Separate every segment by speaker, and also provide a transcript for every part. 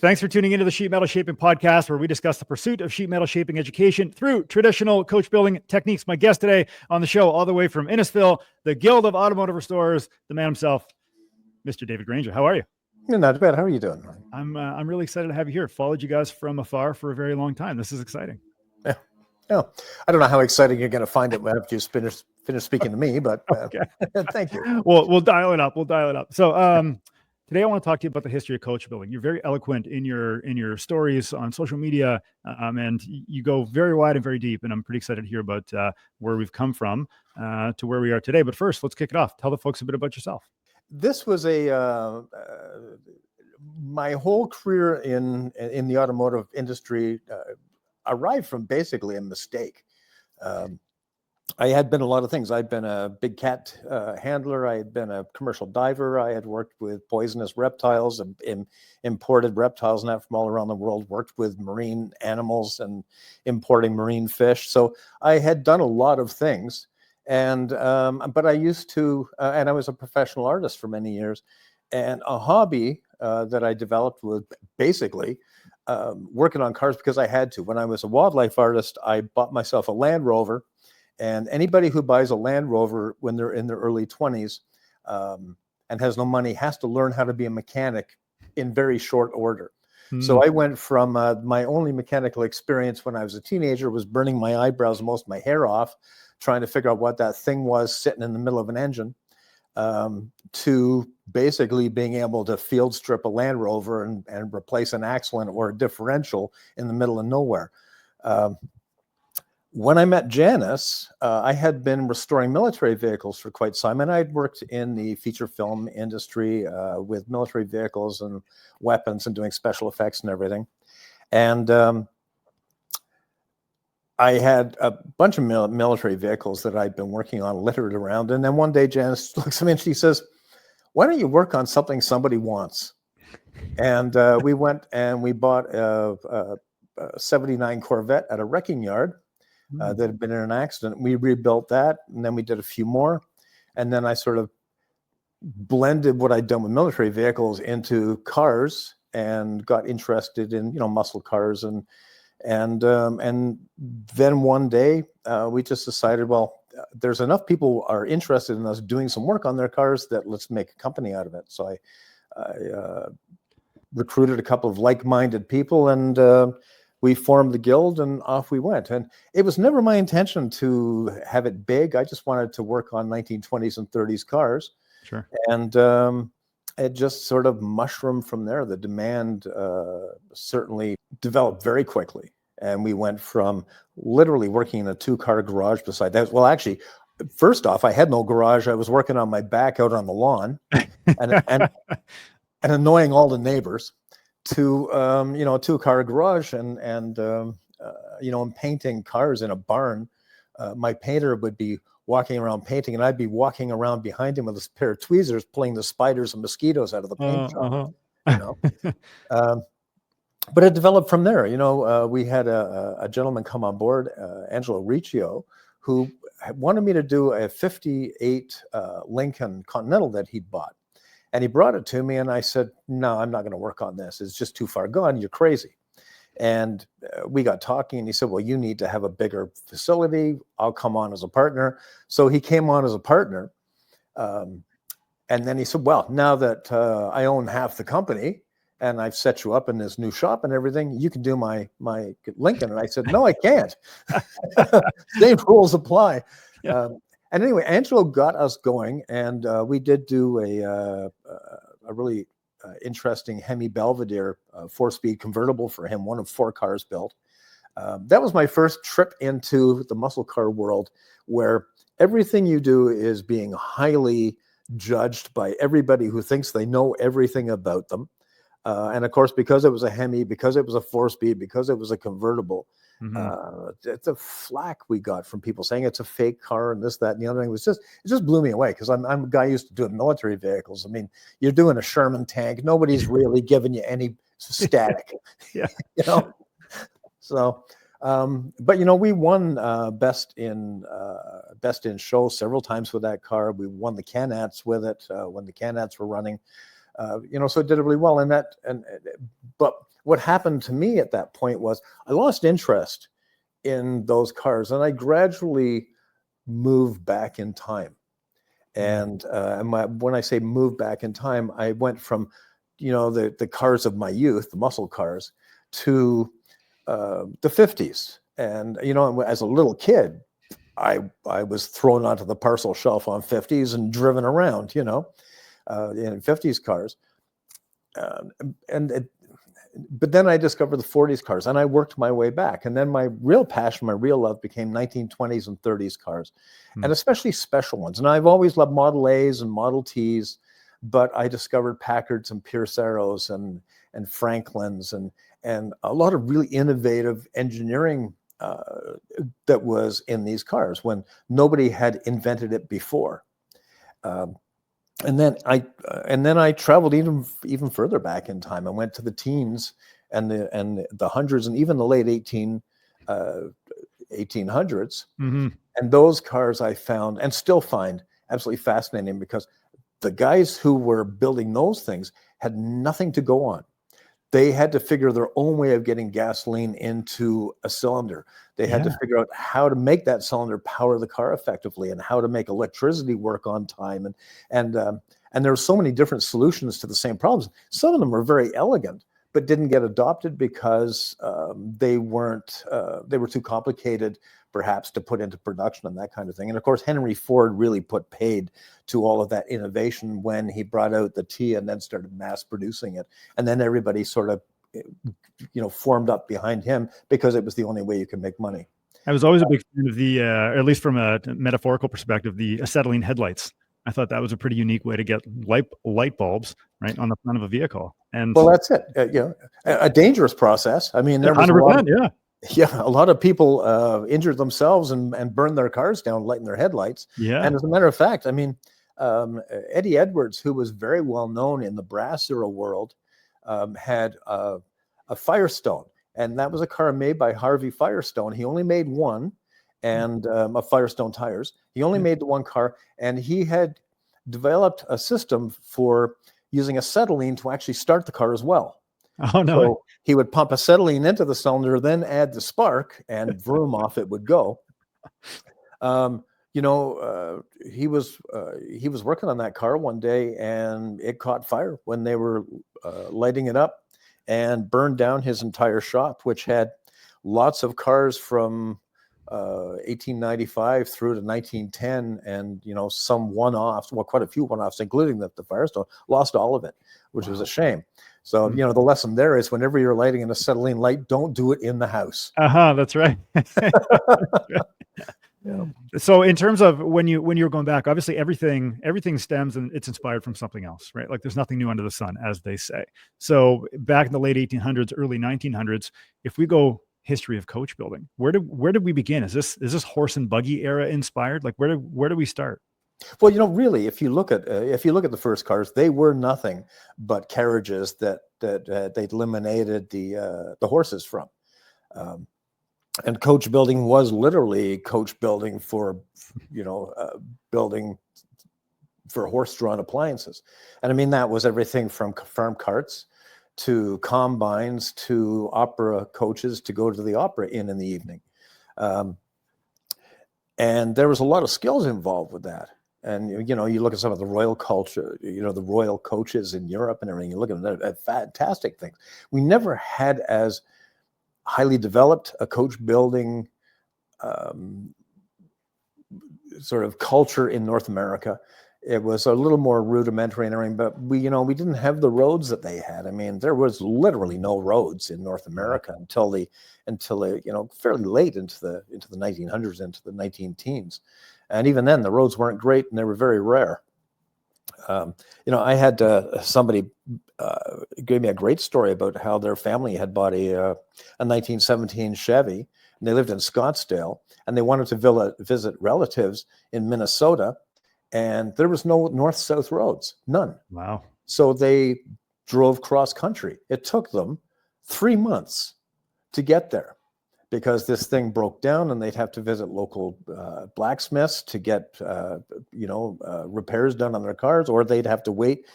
Speaker 1: Thanks for tuning into the Sheet Metal Shaping Podcast, where we discuss the pursuit of sheet metal shaping education through traditional coach building techniques. My guest today on the show, all the way from Innisfil, the Guild of Automotive Restorers, the man himself, Mr. David Granger. How are you?
Speaker 2: Not bad. How are you doing?
Speaker 1: I'm really excited to have you here. Followed you guys from afar for a very long time. This is exciting.
Speaker 2: Yeah. Oh, I don't know how exciting you're going to find it after you finish speaking to me, but
Speaker 1: okay.
Speaker 2: Thank you.
Speaker 1: Well, we'll dial it up. So, today I want to talk to you about the history of coach building. You're very eloquent in your stories on social media, and you go very wide and very deep. And I'm pretty excited to hear about where we've come from to where we are today. But first, let's kick it off. Tell the folks a bit about yourself.
Speaker 2: This was my whole career in the automotive industry arrived from basically a mistake. I had been a lot of things. I'd been a big cat handler. I had been a commercial diver. I had worked with poisonous reptiles and imported reptiles and that from all around the world, worked with marine animals and importing marine fish. So I had done a lot of things. And but I used to, and I was a professional artist for many years. And a hobby that I developed was basically working on cars because I had to. When I was a wildlife artist, I bought myself a Land Rover. And anybody who buys a Land Rover when they're in their early 20s and has no money has to learn how to be a mechanic in very short order. So I went from my only mechanical experience when I was a teenager was burning my eyebrows and most of my hair off, trying to figure out what that thing was sitting in the middle of an engine, to basically being able to field strip a Land Rover and replace an axle or a differential in the middle of nowhere. When I met Janice, I had been restoring military vehicles for quite some time, and I'd worked in the feature film industry with military vehicles and weapons and doing special effects and everything. And I had a bunch of military vehicles that I'd been working on littered around. And then one day Janice looks at me and she says, "Why don't you work on something somebody wants?" And we went and we bought a 79 Corvette at a wrecking yard. That had been in an accident. We rebuilt that, and then we did a few more. And then I sort of blended what I'd done with military vehicles into cars and got interested in, muscle cars. And then one day we just decided, well, there's enough people are interested in us doing some work on their cars that let's make a company out of it. So I recruited a couple of like-minded people, and we formed the guild, and off we went. And it was never my intention to have it big. I just wanted to work on 1920s and 30s cars.
Speaker 1: Sure.
Speaker 2: And it just sort of mushroomed from there. The demand certainly developed very quickly. And we went from literally working in a 2-car garage beside that. Well, actually, first off, I had no garage. I was working on my back out on the lawn and annoying all the neighbors. To a 2-car garage and painting cars in a barn. My painter would be walking around painting, and I'd be walking around behind him with a pair of tweezers, pulling the spiders and mosquitoes out of the paint job. But it developed from there. We had a gentleman come on board, Angelo Riccio, who wanted me to do a 58 Lincoln Continental that he'd bought. And he brought it to me, and I said, "No, I'm not going to work on this. It's just too far gone. You're crazy." And we got talking, and he said, "Well, you need to have a bigger facility. I'll come on as a partner." So he came on as a partner. And then he said, "Well, now that I own half the company and I've set you up in this new shop and everything, you can do my Lincoln." And I said, "No, I can't." Same rules apply. Yeah. And anyway, Angelo got us going, and we did do a really interesting Hemi Belvedere 4-speed convertible for him, one of 4 cars built. That was my first trip into the muscle car world, where everything you do is being highly judged by everybody who thinks they know everything about them. And of course, because it was a Hemi, because it was a 4-speed, because it was a convertible, the flack we got from people saying it's a fake car and this, that, and the other thing it just blew me away, because I'm a guy used to doing military vehicles. I mean, you're doing a Sherman tank. Nobody's really giving you any static.
Speaker 1: Yeah.
Speaker 2: So, but we won best in show several times with that car. We won the Can-Ats with it when the Can-Ats were running. So it did really well. But what happened to me at that point was I lost interest in those cars, and I gradually moved back in time. And when I say move back in time, I went from, the cars of my youth, the muscle cars, to the 50s. And, as a little kid, I was thrown onto the parcel shelf on 50s and driven around, in 50s cars. But then I discovered the 40s cars, and I worked my way back. And then my real passion, my real love became 1920s and 30s cars, and especially special ones. And I've always loved Model A's and Model T's, but I discovered Packards and Pierce Aarows and Franklins and a lot of really innovative engineering that was in these cars when nobody had invented it before. And then I traveled even further back in time. I went to the teens and the hundreds and even the late 1800s.
Speaker 1: Mm-hmm.
Speaker 2: And those cars I found and still find absolutely fascinating, because the guys who were building those things had nothing to go on. They had to figure their own way of getting gasoline into a cylinder. They had to figure out how to make that cylinder power the car effectively, and how to make electricity work on time. And there were so many different solutions to the same problems. Some of them were very elegant, but didn't get adopted because they were too complicated, perhaps, to put into production and that kind of thing. And of course, Henry Ford really put paid to all of that innovation when he brought out the T and then started mass producing it. And then everybody sort of, formed up behind him, because it was the only way you could make money.
Speaker 1: I was always a big fan of the, at least from a metaphorical perspective, the acetylene headlights. I thought that was a pretty unique way to get light bulbs right on the front of a vehicle. And
Speaker 2: well, that's it. A dangerous process. I mean, there was
Speaker 1: 100%,
Speaker 2: a lot of people injured themselves and burned their cars down lighting their headlights.
Speaker 1: Yeah.
Speaker 2: And as a matter of fact, I mean, Eddie Edwards, who was very well known in the brass era world, had a Firestone, and that was a car made by Harvey Firestone. He only made one, and of Firestone tires. He only made the one car, and he had developed a system for using acetylene to actually start the car as well.
Speaker 1: Oh, no.
Speaker 2: So he would pump acetylene into the cylinder, then add the spark, and vroom, off it would go. He was working on that car one day, and it caught fire when they were lighting it up, and burned down his entire shop, which had lots of cars from 1895 through to 1910, and some one-offs, well, quite a few one-offs, including the Firestone. Lost all of it, which was a shame. So the lesson there is, whenever you're lighting an acetylene light, don't do it in the house.
Speaker 1: That's right. So in terms of when you're going back, obviously everything stems and it's inspired from something else, right? Like there's nothing new under the sun, as they say. So back in the late 1800s, early 1900s, if we go history of coach building, where did we begin? Is this horse and buggy era inspired? Like where do we start?
Speaker 2: Well, really, if you look at the first cars, they were nothing but carriages that they'd eliminated the horses from. And coach building was literally coach building for, building for horse-drawn appliances. And I mean, that was everything from farm carts to combines to opera coaches to go to the opera in the evening. And there was a lot of skills involved with that. And, you look at some of the royal culture, the royal coaches in Europe and everything, you look at them, they're fantastic things. We never had as highly developed a coach building sort of culture in North America. It was a little more rudimentary and everything, but we didn't have the roads that they had. I mean, there was literally no roads in North America until fairly late into the 1900s, into the 19-teens. And even then, the roads weren't great and they were very rare. I had somebody gave me a great story about how their family had bought a 1917 Chevy, and they lived in Scottsdale, and they wanted to visit relatives in Minnesota, and there was no north-south roads, none.
Speaker 1: Wow. So
Speaker 2: they drove cross country. It took them 3 months to get there, because this thing broke down, and they'd have to visit local blacksmiths to get repairs done on their cars, or they'd have to wait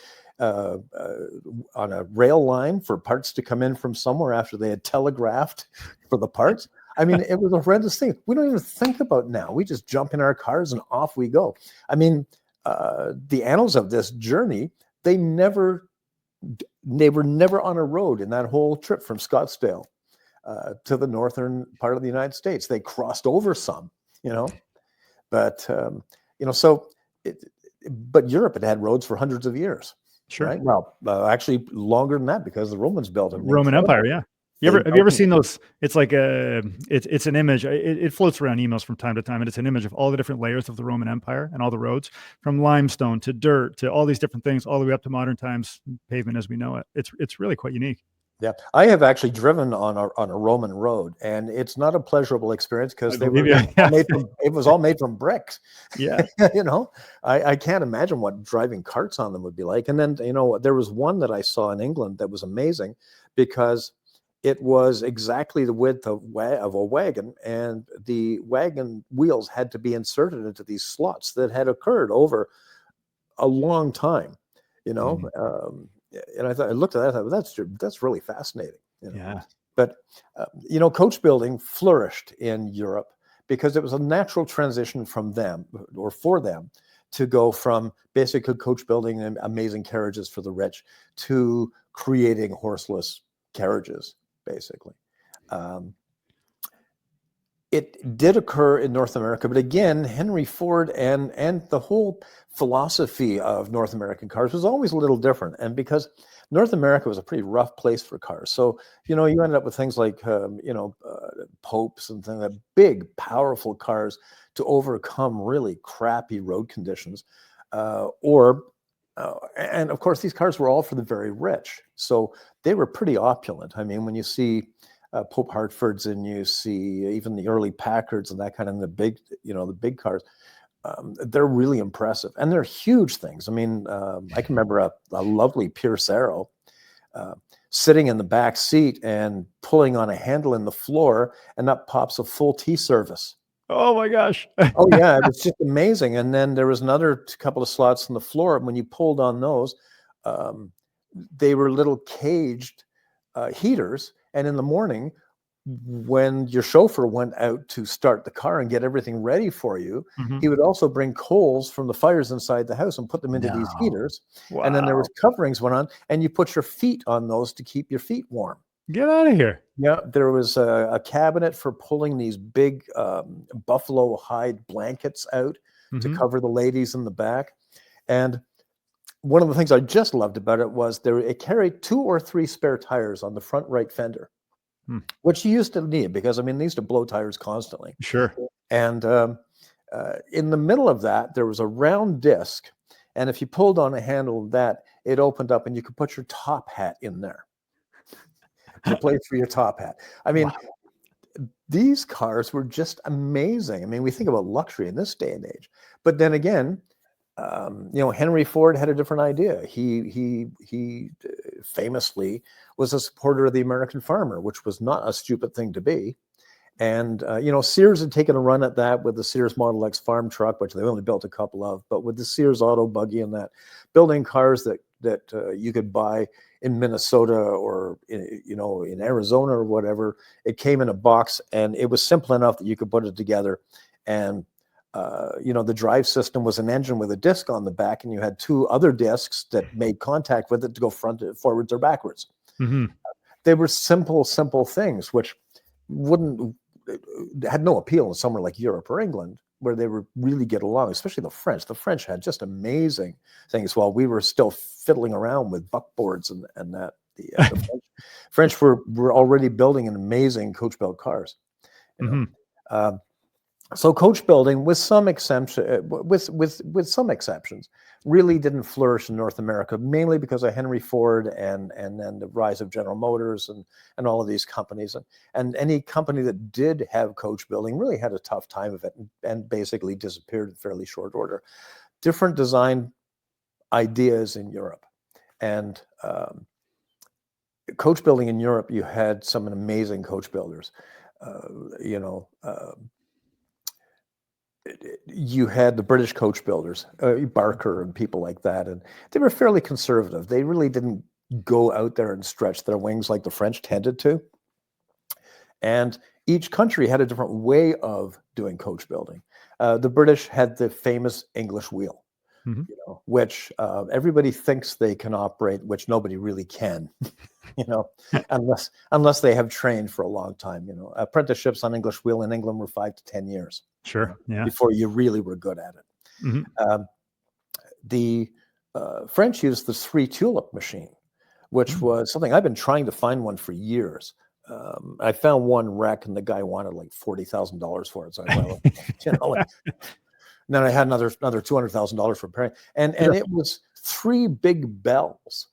Speaker 2: on a rail line for parts to come in from somewhere after they had telegraphed for the parts. I mean, it was a horrendous thing. We don't even think about now. We just jump in our cars and off we go. I mean, the annals of this journey, they were never on a road in that whole trip from Scottsdale to the northern part of the United States. They crossed over some, but but Europe had roads for hundreds of years.
Speaker 1: Sure.
Speaker 2: Right. Well, actually longer than that, because the Romans built them.
Speaker 1: Roman Empire. Yeah. Have you ever seen those? It's like it's an image. It floats around emails from time to time, and it's an image of all the different layers of the Roman Empire and all the roads, from limestone to dirt to all these different things, all the way up to modern times pavement as we know it. It's really quite unique.
Speaker 2: Yeah, I have actually driven on a Roman road, and it's not a pleasurable experience because it was all made from bricks.
Speaker 1: Yeah.
Speaker 2: I can't imagine what driving carts on them would be like. And then, there was one that I saw in England that was amazing because it was exactly the width of a wagon, and the wagon wheels had to be inserted into these slots that had occurred over a long time,
Speaker 1: Mm-hmm.
Speaker 2: And I looked at that, I thought, that's really fascinating.
Speaker 1: Yeah.
Speaker 2: But coach building flourished in Europe because it was a natural transition from them, or for them, to go from basically coach building and amazing carriages for the rich to creating horseless carriages, basically. It did occur in North America, but again, Henry Ford and the whole philosophy of North American cars was always a little different. And because North America was a pretty rough place for cars, so you ended up with things like Popes and things like big, powerful cars to overcome really crappy road conditions, and of course these cars were all for the very rich, so they were pretty opulent. I mean, when you see Pope Hartfords, and you see even the early Packards and that kind of the big cars, they're really impressive, and they're huge things. I mean, I can remember a lovely Pierce Arrow sitting in the back seat and pulling on a handle in the floor, and up pops a full tea service.
Speaker 1: Oh my gosh.
Speaker 2: Oh yeah, it was just amazing. And then there was another couple of slots in the floor, and when you pulled on those, they were little caged heaters. And in the morning, when your chauffeur went out to start the car and get everything ready for you,
Speaker 1: Mm-hmm.
Speaker 2: he would also bring coals from the fires inside the house and put them into these heaters.
Speaker 1: Wow.
Speaker 2: And then there was coverings went on, and you put your feet on those to keep your feet warm.
Speaker 1: Get out of here.
Speaker 2: Yeah, there was a cabinet for pulling these big buffalo hide blankets out to cover the ladies in the back. And one of the things I just loved about it was it carried 2 or 3 spare tires on the front right fender, which you used to need because, I mean, they used to blow tires constantly.
Speaker 1: Sure.
Speaker 2: And in the middle of that, there was a round disc. And if you pulled on a handle of that, it opened up and you could put your top hat in there. It's a place for your top hat. I mean, these cars were just amazing. I mean, we think about luxury in this day and age. But then again, Henry Ford had a different idea. He famously was a supporter of the American farmer, which was not a stupid thing to be. And Sears had taken a run at that with the Sears Model X farm truck, which they only built a couple of, but with the Sears auto buggy and that, building cars that you could buy in Minnesota or in Arizona or whatever. It came in a box, and it was simple enough that you could put it together. And the drive system was an engine with a disc on the back, and you had 2 other discs that made contact with it to go forwards or backwards.
Speaker 1: Mm-hmm.
Speaker 2: They were simple things, which had no appeal in somewhere like Europe or England, where they would really get along, especially the French. The French had just amazing things while we were still fiddling around with buckboards and that. The French were already building an amazing coach-built cars. So coach building, with some exceptions, really didn't flourish in North America, mainly because of Henry Ford and then the rise of General Motors and all of these companies. And any company that did have coach building really had a tough time of it and basically disappeared in fairly short order. Different design ideas in Europe. And coach building in Europe, you had some amazing coach builders. you had the British coach builders, Barker and people like that, and they were fairly conservative. They really didn't go out there and stretch their wings like the French tended to. And each country had a different way of doing coach building. The British had the famous English wheel,
Speaker 1: Mhm.
Speaker 2: you know, which everybody thinks they can operate, which nobody really can, you know, unless they have trained for a long time. You know, apprenticeships on Englishwheel in England were 5 to 10 years.
Speaker 1: Sure. Yeah.
Speaker 2: Before you really were good at it.
Speaker 1: Mhm.
Speaker 2: The French used the 3 tulip machine, which
Speaker 1: Mm.
Speaker 2: was something I've been trying to find one for years. I found one wreck, and the guy wanted like $40,000 for it. So I well, you know, like, then I had another $200,000 for repairing, and
Speaker 1: Sure.
Speaker 2: it was 3 big bells,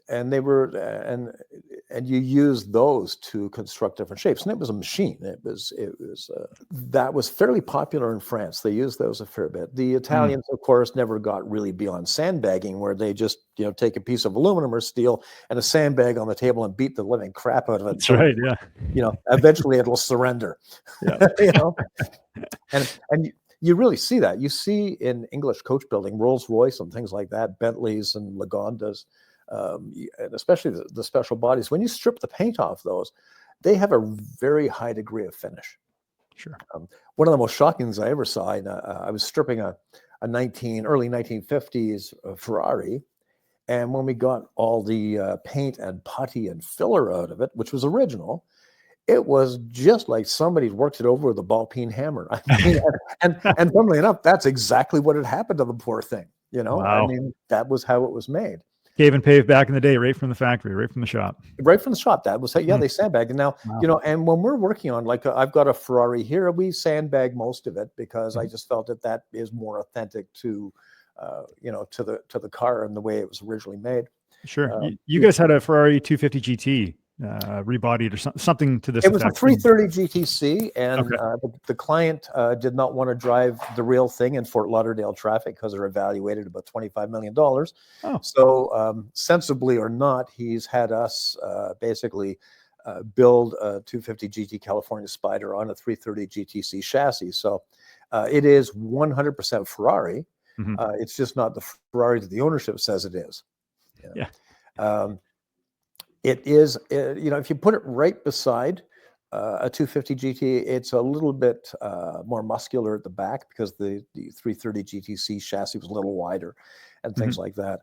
Speaker 2: and they were and you use those to construct different shapes. And it was a machine. It was that was fairly popular in France. They used those a fair bit. The Italians, of course, never got really beyond sandbagging, where they just, you know, take a piece of aluminum or steel and a sandbag on the table and beat the living crap out of it.
Speaker 1: That's right. Yeah.
Speaker 2: You know, eventually it'll surrender.
Speaker 1: Yeah.
Speaker 2: You know, and you really see that. You see in English coach building, Rolls-Royce and things like that, Bentleys and Lagondas. And especially the special bodies, when you strip the paint off those, they have a very high degree of finish.
Speaker 1: Sure.
Speaker 2: One of the most shocking things I ever saw, I was stripping a early 1950s Ferrari, and when we got all the paint and putty and filler out of it, which was original, it was just like somebody worked it over with a ball peen hammer. I mean, and funnily enough, that's exactly what had happened to the poor thing. You know,
Speaker 1: Wow.
Speaker 2: I mean, that was how it was made.
Speaker 1: Cave and pave back in the day, right from the factory, right from the shop.
Speaker 2: Right from the shop. That was, yeah, they sandbagged. And now,
Speaker 1: Wow.
Speaker 2: you know, and when we're working on, like, I've got a Ferrari here, we sandbag most of it because I just felt that is more authentic to, you know, to the car and the way it was originally made.
Speaker 1: Sure. You guys had a Ferrari 250 GT rebodied or something to this
Speaker 2: It was
Speaker 1: effect.
Speaker 2: a 330 GTC, and
Speaker 1: Okay.
Speaker 2: the client did not want to drive the real thing in Fort Lauderdale traffic because they're evaluated about $25 million.
Speaker 1: Oh.
Speaker 2: So sensibly or not, he's had us basically build a 250 GT California Spider on a 330 GTC chassis. So it is 100% Ferrari.
Speaker 1: Mhm.
Speaker 2: It's just not the Ferrari that the ownership says it is.
Speaker 1: Yeah.
Speaker 2: It is, you know, if you put it right beside a 250 GT, it's a little bit more muscular at the back because the 330 GTC chassis was a little wider and things like that.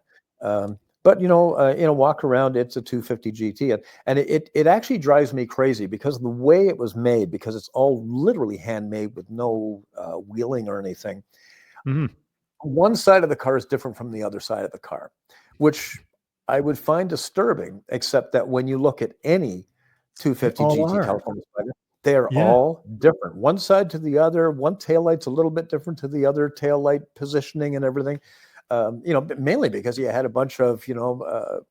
Speaker 2: But, you know, in a walk around, it's a 250 GT. And it actually drives me crazy because of the way it was made, because it's all literally handmade with no wheeling or anything. One side of the car is different from the other side of the car, which I would find disturbing, except that when you look at any 250 GT California Spider, they're all different. One side to the other, one taillight's a little bit different to the other, taillight positioning and everything. You know, mainly because you had a bunch of, you know,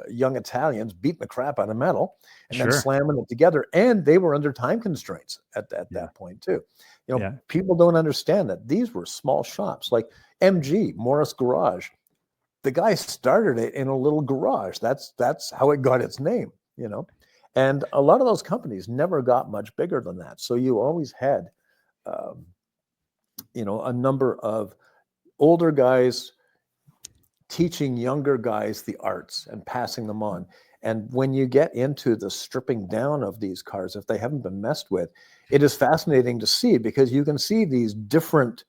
Speaker 2: young Italians beating the crap out of metal and then slamming it together. And they were under time constraints at that point too. You know, people don't understand that these were small shops like MG, Morris Garage. The guy started it in a little garage. That's how it got its name, you know. And a lot of those companies never got much bigger than that. So you always had, you know, a number of older guys teaching younger guys the arts and passing them on. And when you get into the stripping down of these cars, if they haven't been messed with, it is fascinating to see because you can see these different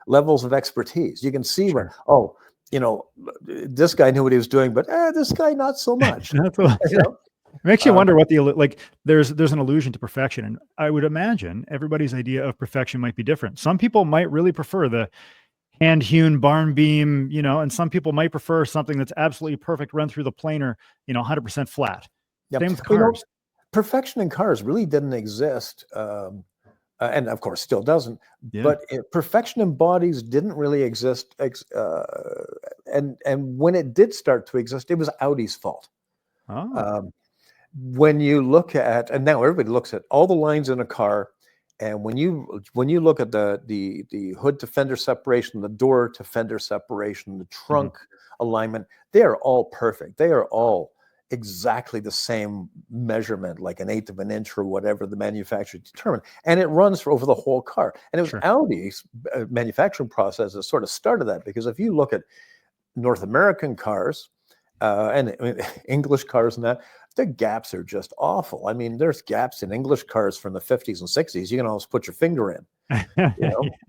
Speaker 2: levels of expertise. You can see when, oh, you know, this guy knew what he was doing, but this guy not so much.
Speaker 1: You know? It makes you wonder what there's an illusion to perfection. And I would imagine everybody's idea of perfection might be different. Some people might really prefer the hand-hewn barn beam, you know, and some people might prefer something that's absolutely perfect, run through the planer, you know, 100% flat.
Speaker 2: Yep.
Speaker 1: Same with cars. You know,
Speaker 2: perfection in cars really didn't exist. And of course still doesn't, but perfection in bodies didn't really exist. And when it did start to exist, it was Audi's fault. When you look at, and now everybody looks at all the lines in a car, and when you look at the hood to fender separation, the door to fender separation, the trunk alignment, they are all perfect. They are all exactly the same measurement, like 1/8 of an inch or whatever the manufacturer determined, and it runs for over the whole car. And it was
Speaker 1: Sure.
Speaker 2: Audi's manufacturing process that sort of started that, because if you look at North American cars and English cars and that, the gaps are just awful. I mean, there's gaps in English cars from the 50s and 60s. You can almost put your finger in.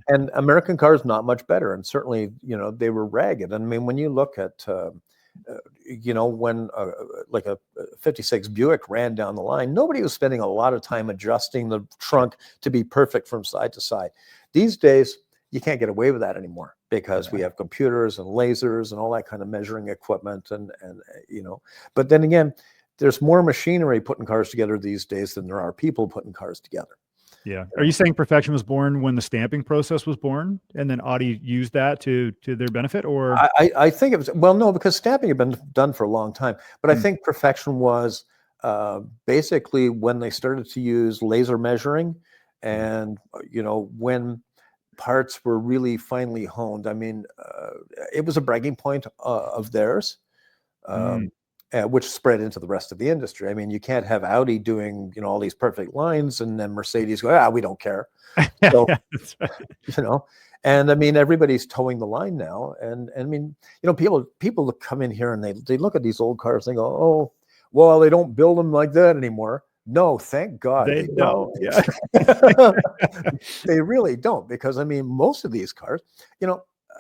Speaker 2: And American cars not much better, and certainly they were ragged. And I mean, when you look at when like a 56 Buick ran down the line, nobody was spending a lot of time adjusting the trunk to be perfect from side to side. These days you can't get away with that anymore, because we have computers and lasers and all that kind of measuring equipment, and but then again, there's more machinery putting cars together these days than there are people putting cars together.
Speaker 1: Yeah. Are you saying perfection was born when the stamping process was born, and then Audi used that to their benefit? Or
Speaker 2: I think it was, well, no, because stamping had been done for a long time, but I think perfection was basically when they started to use laser measuring, and when parts were really finely honed. I mean, it was a bragging point of theirs. Which spread into the rest of the industry. I mean, you can't have Audi doing, all these perfect lines, and then Mercedes go, we don't care. So,
Speaker 1: That's right.
Speaker 2: And I mean, everybody's towing the line now. And I mean, people come in here and they look at these old cars and they go, oh, well, they don't build them like that anymore. No, thank God
Speaker 1: They don't. Yeah.
Speaker 2: They really don't, because I mean, most of these cars,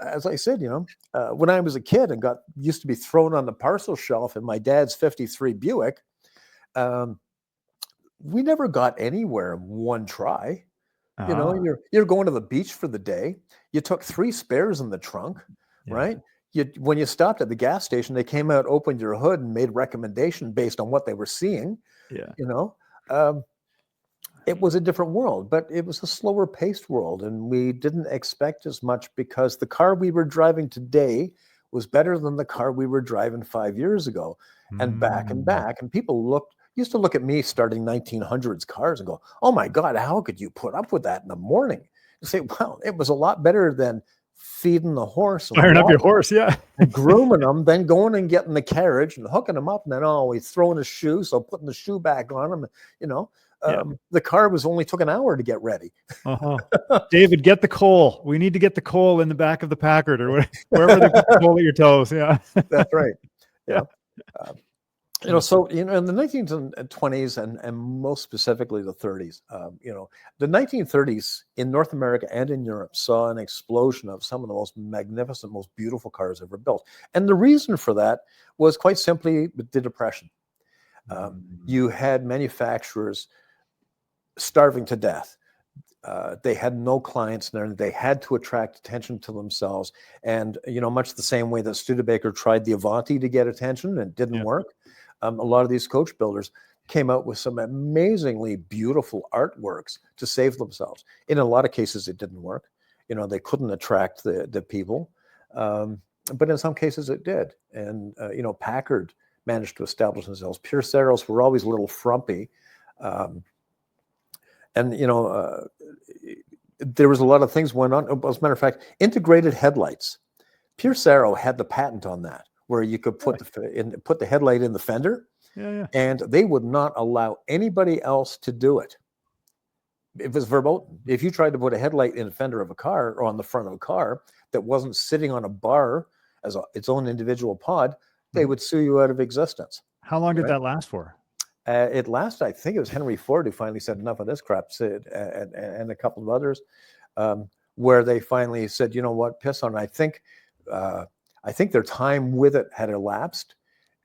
Speaker 2: as I said, when I was a kid and used to be thrown on the parcel shelf in my dad's 53 Buick, we never got anywhere in one try. You're going to the beach for the day. You took 3 spares in the trunk, right? When you stopped at the gas station, they came out, opened your hood, and made recommendation based on what they were seeing. It was a different world, but it was a slower paced world, and we didn't expect as much, because the car we were driving today was better than the car we were driving 5 years ago, and back and back. And people used to look at me starting 1900s cars and go, oh my God, how could you put up with that in the morning? You say, well, it was a lot better than feeding the horse,
Speaker 1: firing up your horse,
Speaker 2: and grooming them, then going and getting the carriage and hooking them up, and then always throwing a shoe, so putting the shoe back on them, the car took an hour to get ready.
Speaker 1: David, get the coal. We need to get the coal in the back of the Packard, or wherever they put the coal at your toes. Yeah,
Speaker 2: that's right. So in the 1920s and most specifically the 30s, the 1930s in North America and in Europe saw an explosion of some of the most magnificent, most beautiful cars ever built. And the reason for that was quite simply the Depression. You had manufacturers starving to death. They had no clients there. They had to attract attention to themselves. And, much the same way that Studebaker tried the Avanti to get attention and it didn't work. A lot of these coach builders came out with some amazingly beautiful artworks to save themselves. In a lot of cases, it didn't work. They couldn't attract the people. But in some cases it did. And, Packard managed to establish themselves. Pierce Arrows were always a little frumpy. And, there was a lot of things going on. As a matter of fact, integrated headlights. Pierce Arrow had the patent on that, where you could put the headlight in the fender, and they would not allow anybody else to do it. It was verboten. If you tried to put a headlight in the fender of a car or on the front of a car that wasn't sitting on a bar as its own individual pod, they would sue you out of existence.
Speaker 1: How long did that last for?
Speaker 2: It lasted, I think it was Henry Ford who finally said enough of this crap, and a couple of others, where they finally said, you know what, piss on it. I think their time with it had elapsed.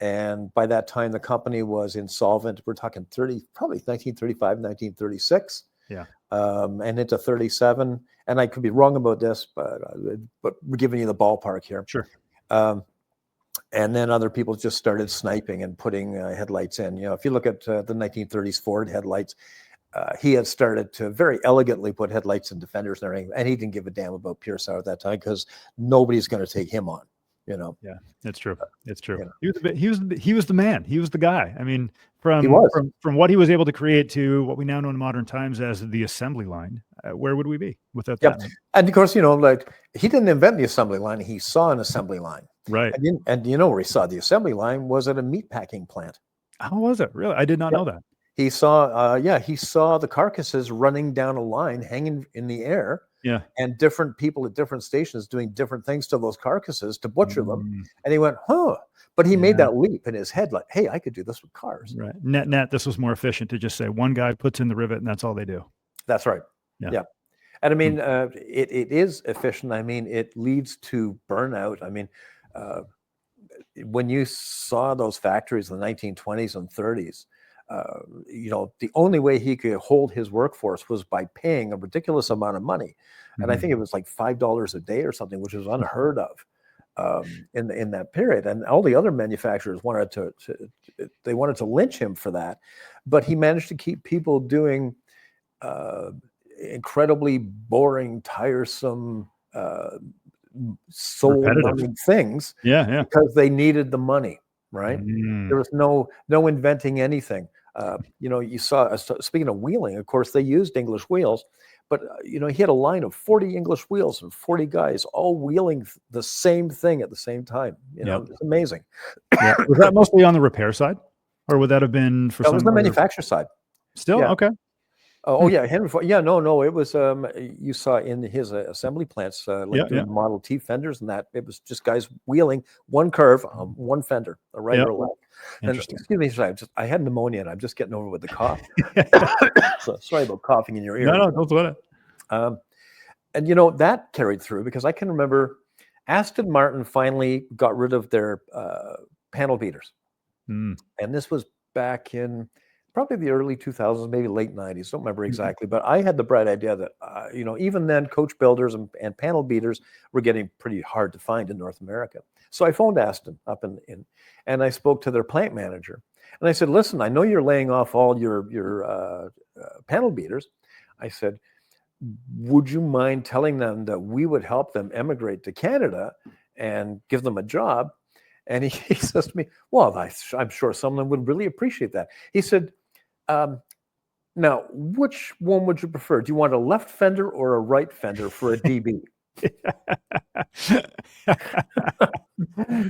Speaker 2: And by that time, the company was insolvent. We're talking probably 1935, 1936. And into 37. And I could be wrong about this, but we're giving you the ballpark here.
Speaker 1: Sure.
Speaker 2: And then other people just started sniping and putting headlights in. If you look at the 1930s Ford headlights, he had started to very elegantly put headlights in Defenders and everything, and he didn't give a damn about Pierce at that time because nobody's going to take him on.
Speaker 1: Yeah, it's true. It's true. He was the man. He was the guy. I mean, from what he was able to create to what we now know in modern times as the assembly line, where would we be without that?
Speaker 2: And of course, he didn't invent the assembly line. He saw an assembly line.
Speaker 1: Right.
Speaker 2: And you know where he saw the assembly line was at a meat packing plant.
Speaker 1: How was it? Really? I did not know that.
Speaker 2: He saw, he saw the carcasses running down a line, hanging in the air,
Speaker 1: Yeah.
Speaker 2: and different people at different stations doing different things to those carcasses to butcher them.
Speaker 1: Mm,
Speaker 2: And he went, huh. But he made
Speaker 1: yeah.
Speaker 2: that leap in his head, like, hey, I could do this with cars.
Speaker 1: Right. Net, this was more efficient to just say one guy puts in the rivet and that's all they do.
Speaker 2: That's right.
Speaker 1: Yeah.
Speaker 2: Yeah. And I
Speaker 1: Hmm.
Speaker 2: mean, it is efficient. I mean, it leads to burnout. I mean, when you saw those factories in the 1920s and 30s, you know, the only way he could hold his workforce was by paying a ridiculous amount of money. And I think it was like $5 a day or something, which was unheard of in that period. And all the other manufacturers wanted they wanted to lynch him for that. But he managed to keep people doing incredibly boring, tiresome, soul-numbing things
Speaker 1: Yeah.
Speaker 2: because they needed the money, right?
Speaker 1: Mm.
Speaker 2: There was no inventing anything. You know, you saw, speaking of wheeling, of course, they used English wheels, but you know, he had a line of 40 English wheels and 40 guys all wheeling the same thing at the same time. You know, it's amazing.
Speaker 1: Yeah. Was that mostly on the repair side, or would that have been for
Speaker 2: That
Speaker 1: some
Speaker 2: was the
Speaker 1: other...
Speaker 2: manufacturer side.
Speaker 1: Still?
Speaker 2: Yeah.
Speaker 1: Okay.
Speaker 2: Oh yeah, Henry Ford. Yeah, no, it was you saw in his assembly plants doing Model T fenders and that. It was just guys wheeling one curve on one fender, a right or a left. And excuse me, I had pneumonia and I'm just getting over with the cough. So sorry about coughing in your ear.
Speaker 1: No, don't sweat it.
Speaker 2: And you know, that carried through because I can remember Aston Martin finally got rid of their panel beaters. And this was back in probably the early 2000s, maybe late 90s. Don't remember exactly, but I had the bright idea that, you know, even then coach builders and panel beaters were getting pretty hard to find in North America. So I phoned Aston up and I spoke to their plant manager. And I said, listen, I know you're laying off all your panel beaters. I said, would you mind telling them that we would help them emigrate to Canada and give them a job? And he says to me, well, I'm sure someone would really appreciate that. He said, now, which one would you prefer? Do you want a left fender or a right fender for a DB?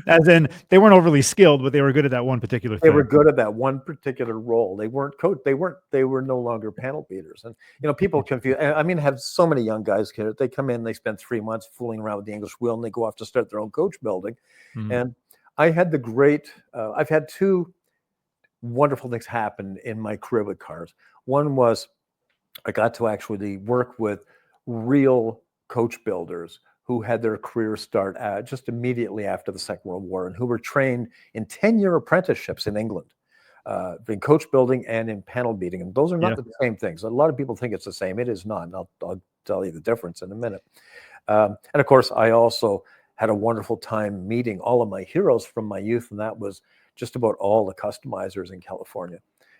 Speaker 1: As in, they weren't overly skilled, but they were good at that one particular thing.
Speaker 2: They were good at that one particular role. They weren't they were no longer panel beaters. And you know, people confuse. I mean, have so many young guys here. They come in, they spend 3 months fooling around with the Englishwheel, and they go off to start their own coach building. And I had the great. I've had two wonderful things happen in my career with cars. One was I got to actually work with real coach builders who had their career start just immediately after the Second World War and who were trained in 10-year apprenticeships in England, in coach building and in panel beating. And those are not the same things. A lot of people think it's the same. It is not. And I'll tell you the difference in a minute. And of course, I also had a wonderful time meeting all of my heroes from my youth. And that was just about all the customizers in California,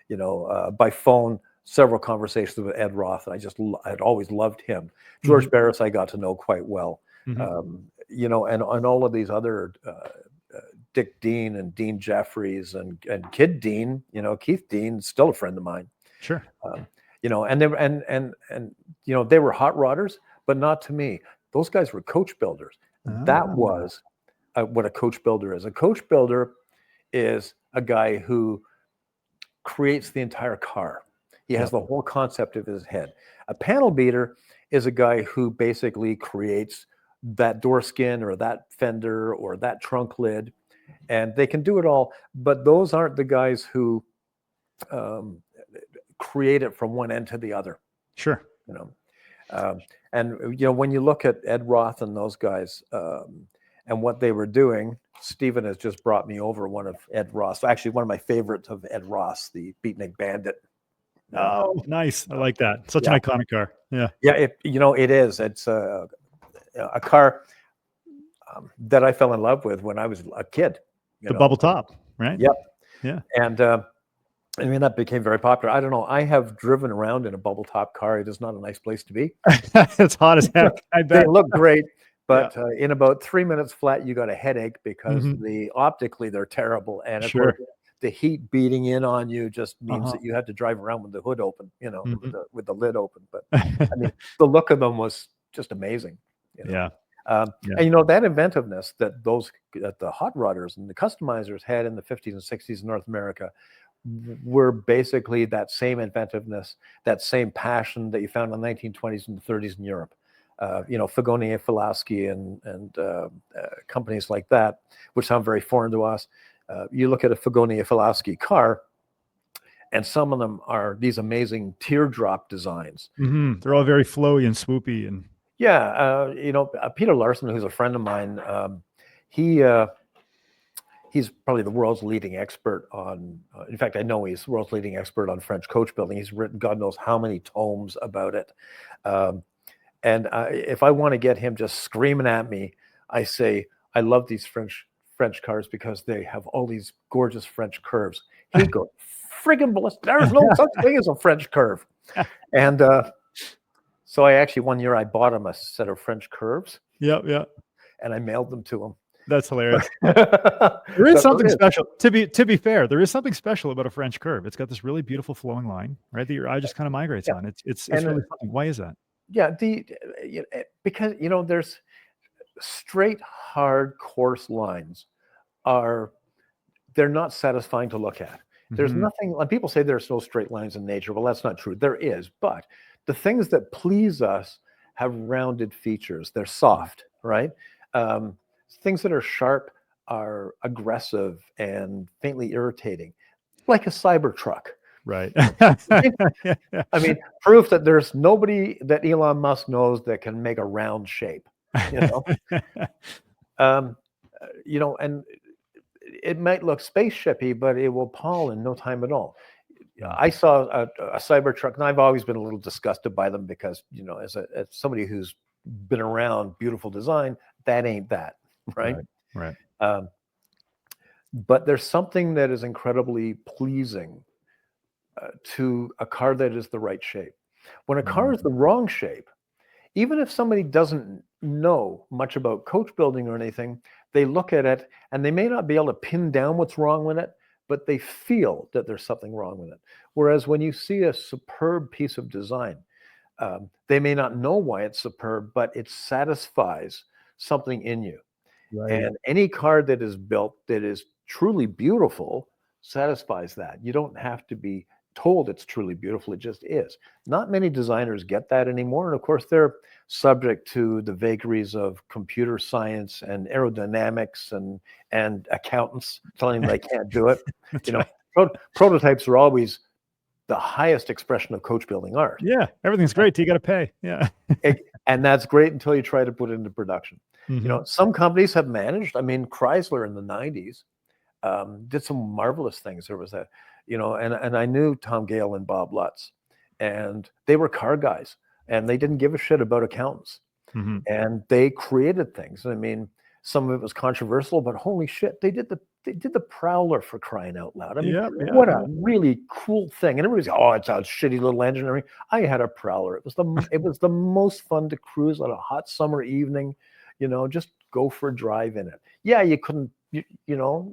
Speaker 2: you know, by phone, several conversations with Ed Roth. And I'd always loved him. George Barris, I got to know quite well, you know, and all of these other, Dick Dean and Dean Jeffries and Kid Dean, you know, Keith Dean, still a friend of mine.
Speaker 1: Sure.
Speaker 2: You know, and they were, and you know, they were hot rodders, but not to me. Those guys were coach builders. That was what a coach builder is. A coach builder is a guy who creates the entire car. He has the whole concept of his head. A panel beater is a guy who basically creates that door skin or that fender or that trunk lid, and they can do it all. But those aren't the guys who create it from one end to the other.
Speaker 1: Sure.
Speaker 2: You know, and you know, when you look at Ed Roth and those guys and what they were doing, Stephen has just brought me over one of Ed Roth's, actually one of my favorites of Ed Roth's, the Beatnik Bandit.
Speaker 1: Oh, nice. I like that. Such an iconic car. Yeah.
Speaker 2: Yeah, you know, it is. It's a car that I fell in love with when I was a kid.
Speaker 1: The bubble top, right?
Speaker 2: Yep.
Speaker 1: Yeah.
Speaker 2: And I mean, that became very popular. I don't know. I have driven around in a bubble top car. It is not a nice place to be.
Speaker 1: It's hot as heck. I bet.
Speaker 2: They look great, but in about 3 minutes flat, you got a headache because optically they're terrible. And of course, the heat beating in on you just means that you have to drive around with the hood open, you know, with the lid open. But I mean, the look of them was just amazing. You know?
Speaker 1: Yeah.
Speaker 2: And you know, that inventiveness that the hot rodders and the customizers had in the 50s and 60s in North America were basically that same inventiveness, that same passion that you found in the 1920s and the 30s in Europe. You know, Fagoni Filaschi and companies like that, which sound very foreign to us. You look at a Fagoni Filaschi car, and some of them are these amazing teardrop designs.
Speaker 1: They're all very flowy and swoopy. And
Speaker 2: yeah, you know, Peter Larson, who's a friend of mine, he's probably the world's leading expert on, in fact, I know he's the world's leading expert on French coach building. He's written God knows how many tomes about it. And if I want to get him just screaming at me, I say, I love these French cars because they have all these gorgeous French curves. He goes, friggin' ballistic. There's no such thing as a French curve. And so I actually, one year I bought him a set of French curves.
Speaker 1: Yeah.
Speaker 2: And I mailed them to him.
Speaker 1: That's hilarious. There is something special. To be fair, there is something special about a French curve. It's got this really beautiful flowing line, right? That your eye just kind of migrates on. It's really something. Why is that?
Speaker 2: Yeah, because you know, there's straight, hard, coarse lines they're not satisfying to look at. There's nothing, like people say there's no straight lines in nature. Well, that's not true. There is, but the things that please us have rounded features. They're soft, right? Things that are sharp are aggressive and faintly irritating, like a Cybertruck.
Speaker 1: Right.
Speaker 2: I mean, proof that there's nobody that Elon Musk knows that can make a round shape, you know? You know, and it might look spaceshipy, but it will pall in no time at all. I saw a Cybertruck, and I've always been a little disgusted by them because, you know, as somebody who's been around beautiful design, that ain't that, right? But there's something that is incredibly pleasing to a car that is the right shape. When a car is the wrong shape, even if somebody doesn't know much about coach building or anything, they look at it and they may not be able to pin down what's wrong with it, but they feel that there's something wrong with it. Whereas when you see a superb piece of design, they may not know why it's superb, but it satisfies something in you. Right. And any car that is built that is truly beautiful satisfies that. You don't have to be told it's truly beautiful. It just is. Not many designers get that anymore. And of course, they're subject to the vagaries of computer science and aerodynamics and accountants telling them they can't do it. You know, prototypes are always the highest expression of coach building art.
Speaker 1: Yeah, everything's great till you got to pay. Yeah.
Speaker 2: And that's great until you try to put it into production. You know, some companies have managed. I mean, Chrysler in the 90s did some marvelous things. There was a, you know, and I knew Tom Gale and Bob Lutz, and they were car guys, and they didn't give a shit about accountants. And they created things. And I mean, some of it was controversial, but holy shit, they did the Prowler, for crying out loud. I mean, what a really cool thing. And everybody's, oh, it's a shitty little engine. I mean, I had a Prowler. It was the most fun to cruise on a hot summer evening. You know, just go for a drive in it. Yeah, you couldn't, you know,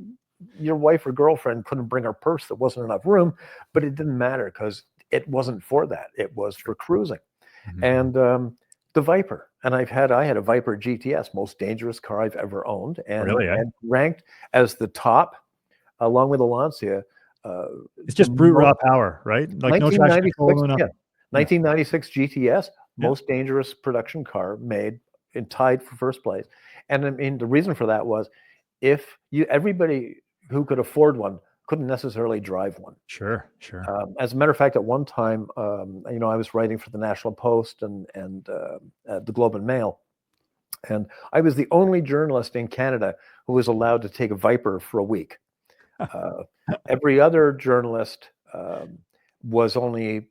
Speaker 2: your wife or girlfriend couldn't bring her purse. There wasn't enough room, but it didn't matter because it wasn't for that. It was for cruising. And the Viper, and I had a Viper GTS, most dangerous car I've ever owned, and, and ranked as the top, along with the Lancia.
Speaker 1: It's just brute raw power, right? Like no traction control, no nothing.
Speaker 2: 1996 GTS, most dangerous production car made, and tied for first place. And I mean, the reason for that was everybody who could afford one couldn't necessarily drive one.
Speaker 1: Sure.
Speaker 2: As a matter of fact, at one time, you know, I was writing for the National Post and the Globe and Mail, and I was the only journalist in Canada who was allowed to take a Viper for a week. Every other journalist was only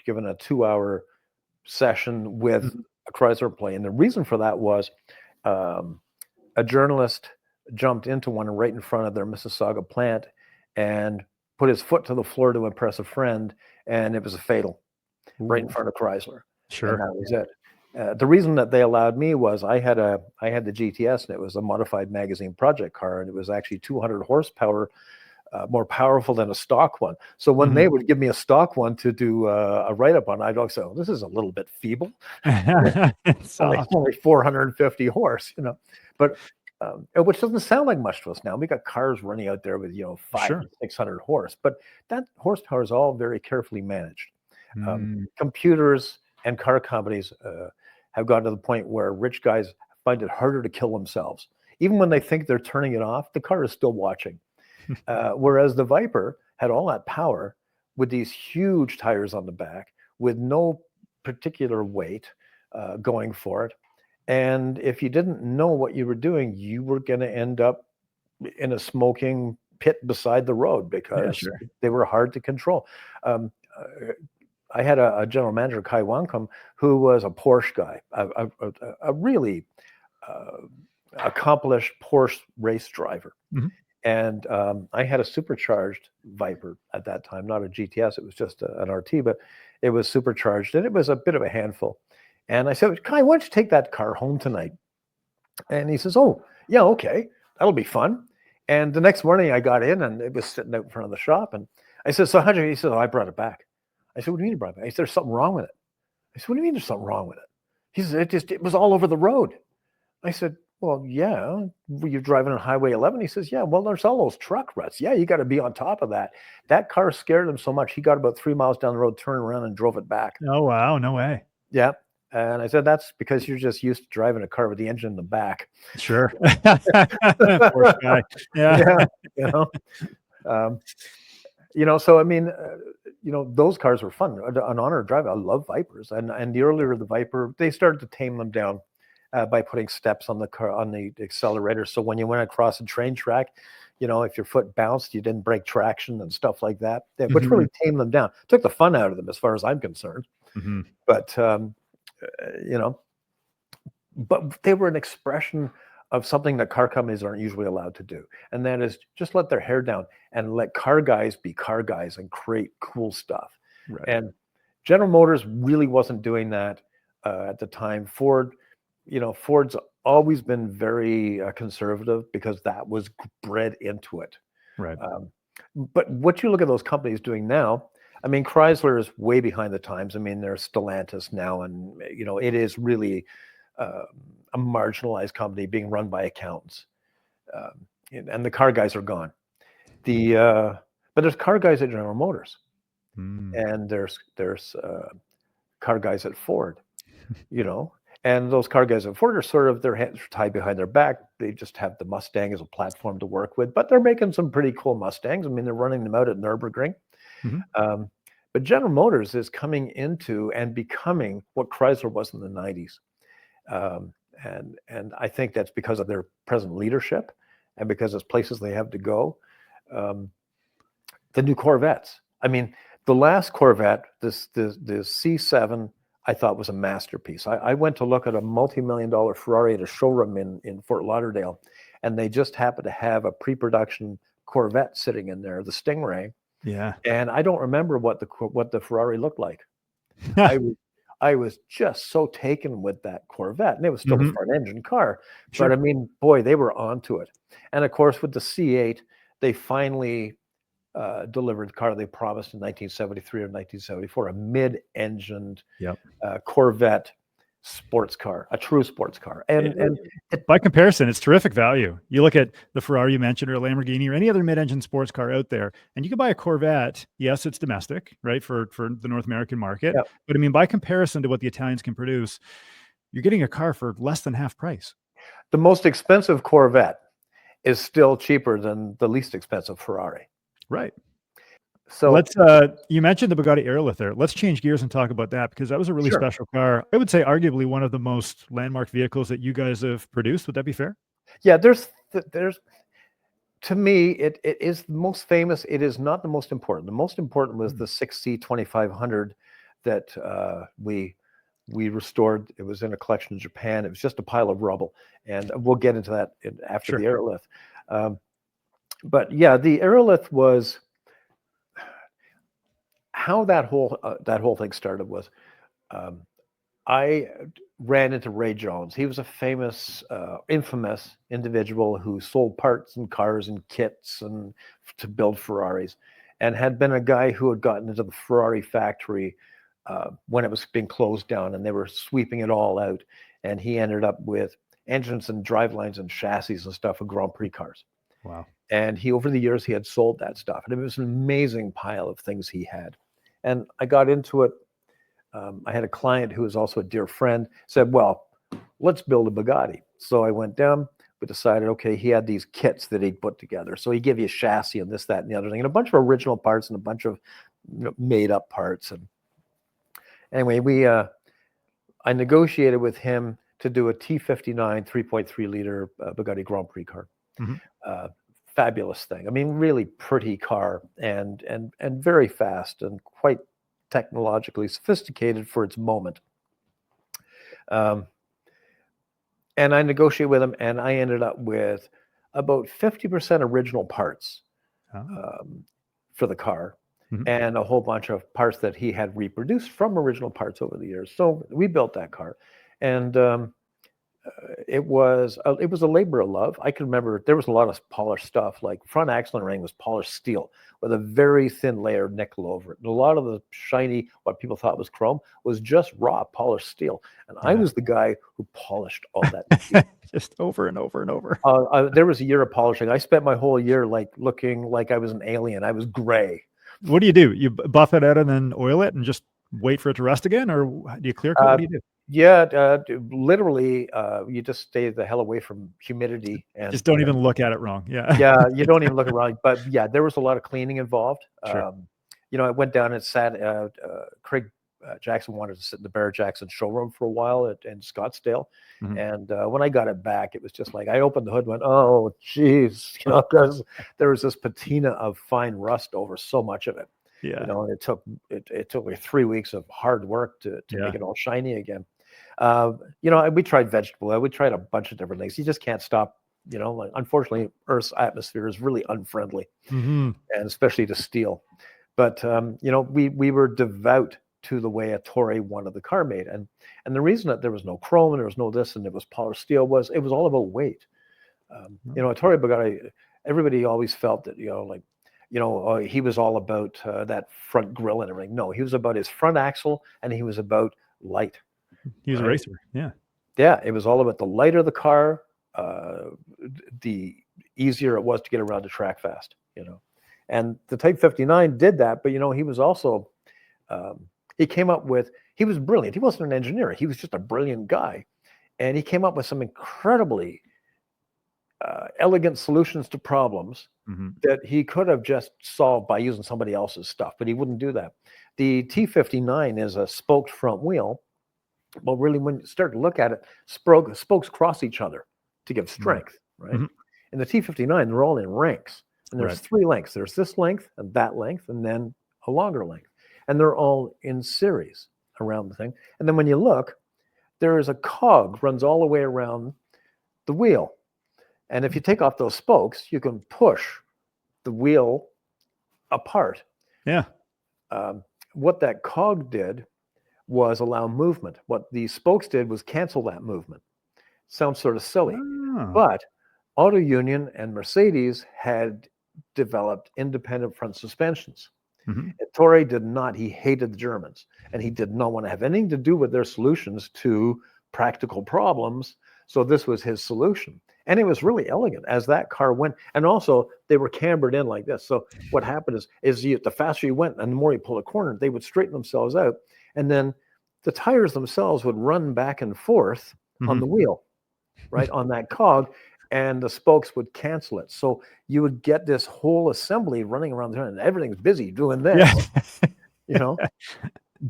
Speaker 2: given a 2-hour session with a Chrysler plane. And the reason for that was a journalist jumped into one right in front of their Mississauga plant and put his foot to the floor to impress a friend, and it was a fatal right in front of Chrysler.
Speaker 1: Sure.
Speaker 2: And that was it. The reason that they allowed me was I had the GTS, and it was a modified magazine project car, and it was actually 200 horsepower more powerful than a stock one. So when they would give me a stock one to do a write-up on, I'd always say, oh, this is a little bit feeble. It's only 450 horse, but which doesn't sound like much to us now. We got cars running out there with 500 and 600 horse, but that horsepower is all very carefully managed. Computers and car companies have gotten to the point where rich guys find it harder to kill themselves. Even when they think they're turning it off, the car is still watching. Whereas the Viper had all that power with these huge tires on the back with no particular weight going for it. And if you didn't know what you were doing, you were going to end up in a smoking pit beside the road because they were hard to control. I had a general manager, Kai Wankum, who was a Porsche guy, a really accomplished Porsche race driver. And I had a supercharged Viper at that time, not a GTS. It was just an RT, but it was supercharged, and it was a bit of a handful. And I said, Kai, why don't you take that car home tonight? And he says, oh, yeah, okay, that'll be fun. And the next morning I got in, and it was sitting out in front of the shop. And I said, so how'd you? He said, oh, I brought it back. I said, what do you mean you brought it back? He said, there's something wrong with it. I said, what do you mean there's something wrong with it? He said, it was all over the road. I said, well, yeah, you're driving on Highway 11. He says, yeah, well, there's all those truck ruts. Yeah, you got to be on top of that. That car scared him so much, he got about 3 miles down the road, turned around and drove it back.
Speaker 1: Oh, wow. No way.
Speaker 2: Yeah. And I said, that's because you're just used to driving a car with the engine in the back.
Speaker 1: Sure. Poor guy. Yeah.
Speaker 2: So, I mean, those cars were fun. An honor to drive. I love Vipers. And the earlier the Viper, they started to tame them down. By putting steps on the car, on the accelerator. So when you went across a train track, if your foot bounced, you didn't break traction and stuff like that, which really tamed them down. Took the fun out of them as far as I'm concerned. But, but they were an expression of something that car companies aren't usually allowed to do. And that is just let their hair down and let car guys be car guys and create cool stuff. Right. And General Motors really wasn't doing that at the time. Ford's always been very conservative because that was bred into it. Right. But what you look at those companies doing now, I mean, Chrysler is way behind the times. I mean, there's Stellantis now, and it is really a marginalized company being run by accountants, and the car guys are gone. But there's car guys at General Motors, and there's car guys at Ford, And those car guys at Ford are sort of, their hands are tied behind their back. They just have the Mustang as a platform to work with, but they're making some pretty cool Mustangs. I mean, they're running them out at Nürburgring. But General Motors is coming into and becoming what Chrysler was in the 90s. And I think that's because of their present leadership and because it's places they have to go. The new Corvettes. I mean, the last Corvette, the C7, I thought was a masterpiece. I went to look at a multi-million-dollar Ferrari at a showroom in Fort Lauderdale, and they just happened to have a pre-production Corvette sitting in there, the Stingray. Yeah. And I don't remember what the Ferrari looked like. I was just so taken with that Corvette, and it was still a front engine car. Sure. But I mean, boy, they were onto it. And of course, with the C8, they finally delivered the car they promised in 1973 or 1974, a mid-engined Corvette sports car, a true sports car. And
Speaker 1: by comparison, it's terrific value. You look at the Ferrari you mentioned, or a Lamborghini, or any other mid-engine sports car out there, and you can buy a Corvette. Yes, it's domestic, right, for the North American market. Yep. But I mean, by comparison to what the Italians can produce, you're getting a car for less than half price.
Speaker 2: The most expensive Corvette is still cheaper than the least expensive Ferrari.
Speaker 1: Right. So let's, you mentioned the Bugatti Aerolith there. Let's change gears and talk about that, because that was a really special car. I would say arguably one of the most landmark vehicles that you guys have produced. Would that be fair?
Speaker 2: Yeah, there's to me, it is the most famous. It is not the most important. The most important was the 6C 2500 that we restored. It was in a collection in Japan. It was just a pile of rubble. And we'll get into that after the Aerolith. But yeah, the Aerolith was how that whole thing started was, ran into Ray Jones. He was a famous, infamous individual who sold parts and cars and kits and to build Ferraris, and had been a guy who had gotten into the Ferrari factory when it was being closed down, and they were sweeping it all out. And he ended up with engines and drivelines and chassis and stuff of Grand Prix cars.
Speaker 1: Wow.
Speaker 2: And he, over the years, he had sold that stuff, and it was an amazing pile of things he had. And I got into it. I had a client who was also a dear friend, said, well, let's build a Bugatti. So I went down, we decided, okay, he had these kits that he'd put together. So he'd give you a chassis and this, that, and the other thing, and a bunch of original parts and a bunch of made up parts. And anyway, I negotiated with him to do a T59 3.3 liter Bugatti Grand Prix car. Mm-hmm. Fabulous thing. I mean, really pretty car, and very fast and quite technologically sophisticated for its moment. And I negotiated with him, and I ended up with about 50% original parts for the car, mm-hmm. and a whole bunch of parts that he had reproduced from original parts over the years. So we built that car, and it was a labor of love. I can remember there was a lot of polished stuff, like front axle and ring was polished steel with a very thin layer of nickel over it. And a lot of the shiny, what people thought was chrome, was just raw polished steel. And I was the guy who polished all that steel.
Speaker 1: Just over and over and over.
Speaker 2: There was a year of polishing. I spent my whole year looking like I was an alien. I was gray.
Speaker 1: What do? You buff it out and then oil it and just wait for it to rust again? Or do you clear coat? What do you do?
Speaker 2: Yeah, literally, you just stay the hell away from humidity and
Speaker 1: just don't even look at it wrong. Yeah,
Speaker 2: yeah, you don't even look around. But yeah, there was a lot of cleaning involved.
Speaker 1: Sure.
Speaker 2: I went down and sat. Craig Jackson wanted to sit in the Barrett Jackson showroom for a while in Scottsdale, mm-hmm. and when I got it back, it was just like I opened the hood, and went, oh, geez, because there was this patina of fine rust over so much of it.
Speaker 1: Yeah,
Speaker 2: it took me 3 weeks of hard work to make it all shiny again. We tried vegetable oil. We tried a bunch of different things. You just can't stop. Unfortunately, Earth's atmosphere is really unfriendly, mm-hmm. and especially to steel. But we were devout to the way Ettore wanted the car made, and the reason that there was no chrome and there was no this and it was polished steel was it was all about weight. Ettore Bugatti, everybody always felt that he was all about that front grille and everything. No, he was about his front axle, and he was about light.
Speaker 1: He was a racer. Yeah.
Speaker 2: Yeah. It was all about the lighter the car, the easier it was to get around the track fast, and the Type 59 did that. But, he was also, he came up with, he was brilliant. He wasn't an engineer. He was just a brilliant guy. And he came up with some incredibly elegant solutions to problems, mm-hmm. that he could have just solved by using somebody else's stuff, but he wouldn't do that. The T59 is a spoked front wheel. Well, really, when you start to look at it, spokes cross each other to give strength, mm-hmm. right? Mm-hmm. In the T59, they're all in ranks, and there's 3 lengths. There's this length and that length, and then a longer length, and they're all in series around the thing. And then when you look, there is a cog runs all the way around the wheel, and if you take off those spokes, you can push the wheel apart.
Speaker 1: Yeah.
Speaker 2: What that cog did was allow movement. What the spokes did was cancel that movement. Sounds sort of silly, but Auto Union and Mercedes had developed independent front suspensions. Mm-hmm. Ettore did not. He hated the Germans, and he did not want to have anything to do with their solutions to practical problems. So this was his solution, and it was really elegant as that car went. And also, they were cambered in like this. So what happened is the faster you went and the more you pull a corner, they would straighten themselves out. And then the tires themselves would run back and forth, mm-hmm. on the wheel, right, on that cog, and the spokes would cancel it. So you would get this whole assembly running around there, and everything's busy doing this,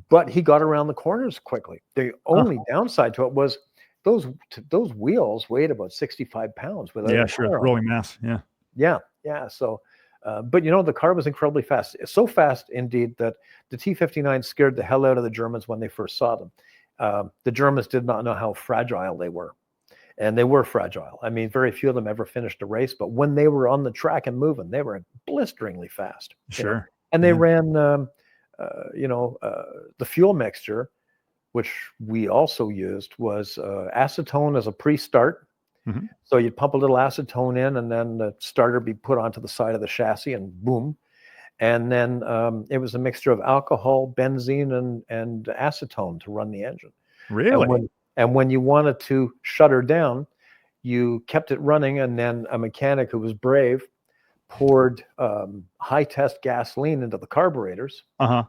Speaker 2: But he got around the corners quickly. The only downside to it was those wheels weighed about 65 pounds.
Speaker 1: Rolling mass. Yeah.
Speaker 2: So. But the car was incredibly fast. So fast, indeed, that the T59 scared the hell out of the Germans when they first saw them. The Germans did not know how fragile they were. And they were fragile. I mean, very few of them ever finished a race. But when they were on the track and moving, they were blisteringly fast.
Speaker 1: Sure.
Speaker 2: And they ran, the fuel mixture which we also used, was acetone as a pre-start.
Speaker 1: Mm-hmm.
Speaker 2: So you'd pump a little acetone in, and then the starter be put onto the side of the chassis, and boom. And then it was a mixture of alcohol, benzene, and acetone to run the engine.
Speaker 1: Really?
Speaker 2: And when you wanted to shut her down, you kept it running, and then a mechanic who was brave poured high test gasoline into the carburetors,
Speaker 1: Uh-huh.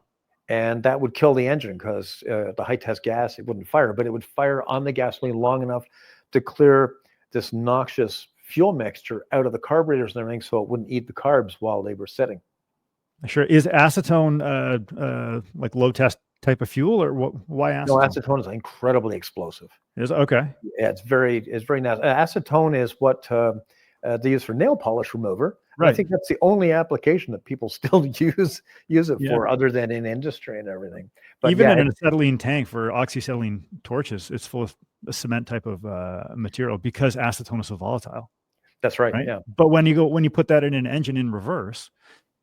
Speaker 2: and that would kill the engine because the high test gas, it wouldn't fire, but it would fire on the gasoline long enough to clear this noxious fuel mixture out of the carburetors and everything, so it wouldn't eat the carbs while they were sitting.
Speaker 1: Sure. Is acetone like low test type of fuel, or what? Why acetone?
Speaker 2: No, acetone is incredibly explosive.
Speaker 1: Is okay.
Speaker 2: Yeah, it's very nasty. Acetone is what they use for nail polish remover.
Speaker 1: Right.
Speaker 2: I think that's the only application that people still use it
Speaker 1: Yeah.
Speaker 2: for, other than in industry and everything. But
Speaker 1: even
Speaker 2: yeah,
Speaker 1: in an acetylene tank for oxyacetylene torches, it's full of a cement type of material because acetone is so volatile.
Speaker 2: that's right.
Speaker 1: Right.
Speaker 2: Yeah.
Speaker 1: But when you put that in an engine in reverse,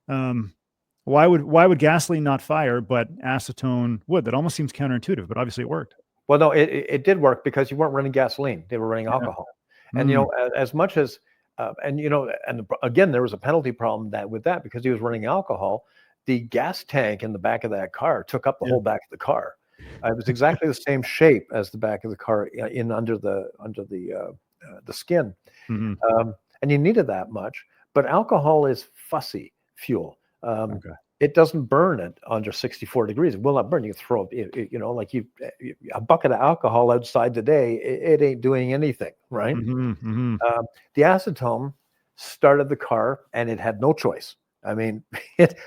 Speaker 1: why would gasoline not fire, but acetone would? That almost seems counterintuitive, but obviously it worked.
Speaker 2: Well, no, it did work because you weren't running gasoline; they were running alcohol. And you know, as much as and you know, and again, there was a penalty problem with that because he was running alcohol. The gas tank in the back of that car took up the whole back of the car. It was exactly the same shape as the back of the car under the skin, and you needed that much. But alcohol is fussy fuel. It doesn't burn it under 64 degrees. It will not burn. You can throw it, you know, like a bucket of alcohol outside today, it ain't doing anything, right? The acetone started the car, and it had no choice. I mean,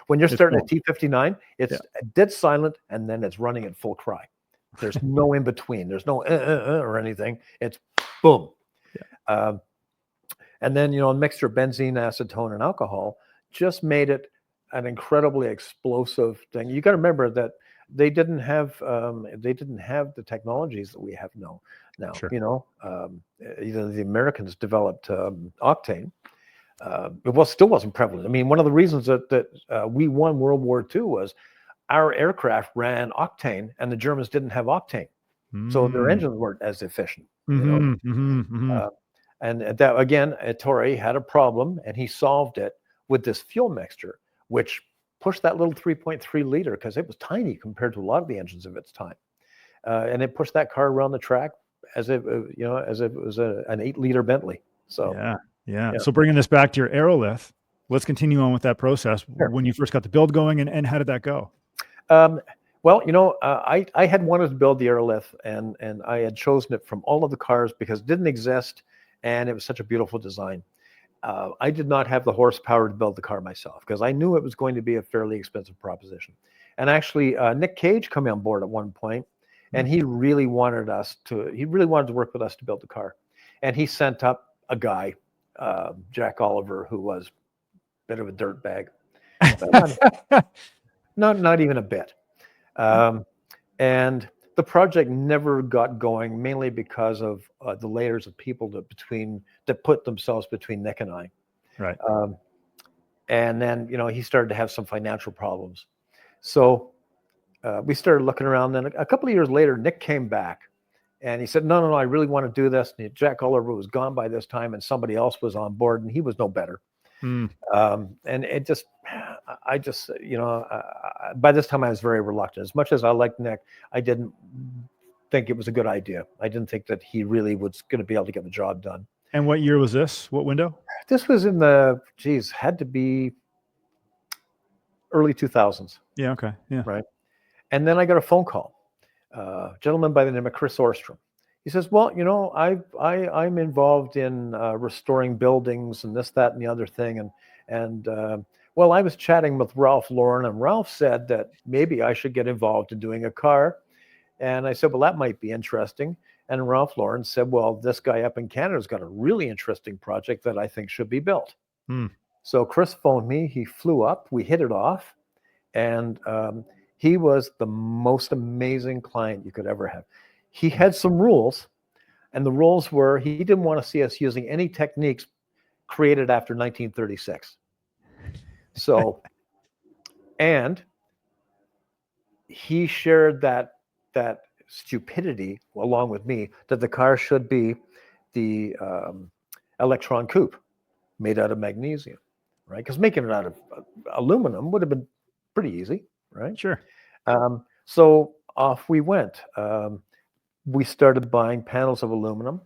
Speaker 2: when you're starting a T59, it's dead silent, and then it's running at full cry. There's no in between. There's no or anything. It's boom. And then, you know, a mixture of benzene, acetone, and alcohol just made it an incredibly explosive thing. You got to remember that they didn't have the technologies that we have now.
Speaker 1: Sure.
Speaker 2: You know, the Americans developed octane. It still wasn't prevalent. I mean, one of the reasons that we won World War II was our aircraft ran octane, and the Germans didn't have octane, so their engines weren't as efficient. You know, and that again, Ettore had a problem, and he solved it with this fuel mixture, which pushed that little 3.3 liter, because it was tiny compared to a lot of the engines of its time, and it pushed that car around the track as if it was an 8-liter Bentley. So
Speaker 1: yeah. So bringing this back to your Aerolith, let's continue on with that process.
Speaker 2: Sure.
Speaker 1: When you first got the build going, and how did that go?
Speaker 2: Well, you know, I had wanted to build the Aerolith, and I had chosen it from all of the cars because it didn't exist, and it was such a beautiful design. I did not have the horsepower to build the car myself because I knew it was going to be a fairly expensive proposition. And actually, Nick Cage came on board at one point, and he really wanted to work with us to build the car. And he sent up a guy, Jack Oliver, who was a bit of a dirtbag, not even a bit. And the project never got going, mainly because of the layers of people that put themselves between Nick and I.
Speaker 1: Right.
Speaker 2: And then, you know, he started to have some financial problems. So we started looking around. Then a couple of years later, Nick came back, and he said, no, I really want to do this. And Jack Oliver was gone by this time, and somebody else was on board, and he was no better. And I just, you know, by this time I was very reluctant. As much as I liked Nick, I didn't think it was a good idea. I didn't think that he really was going to be able to get the job done.
Speaker 1: And what year was this? What window?
Speaker 2: This was in had to be early 2000s.
Speaker 1: Yeah. Okay. Yeah.
Speaker 2: Right. And then I got a phone call, a gentleman by the name of Chris Orstrom. He says, well, you know, I'm involved in restoring buildings and this, that, and the other thing. Well, I was chatting with Ralph Lauren, and Ralph said that maybe I should get involved in doing a car. And I said, well, that might be interesting. And Ralph Lauren said, well, this guy up in Canada's got a really interesting project that I think should be built. So Chris phoned me. He flew up. We hit it off. And he was the most amazing client you could ever have. He had some rules, and the rules were he didn't want to see us using any techniques created after 1936. So, and he shared that stupidity, along with me, that the car should be the Electron Coupe made out of magnesium, right? Because making it out of aluminum would have been pretty easy, right?
Speaker 1: Sure.
Speaker 2: So off we went. We started buying panels of aluminum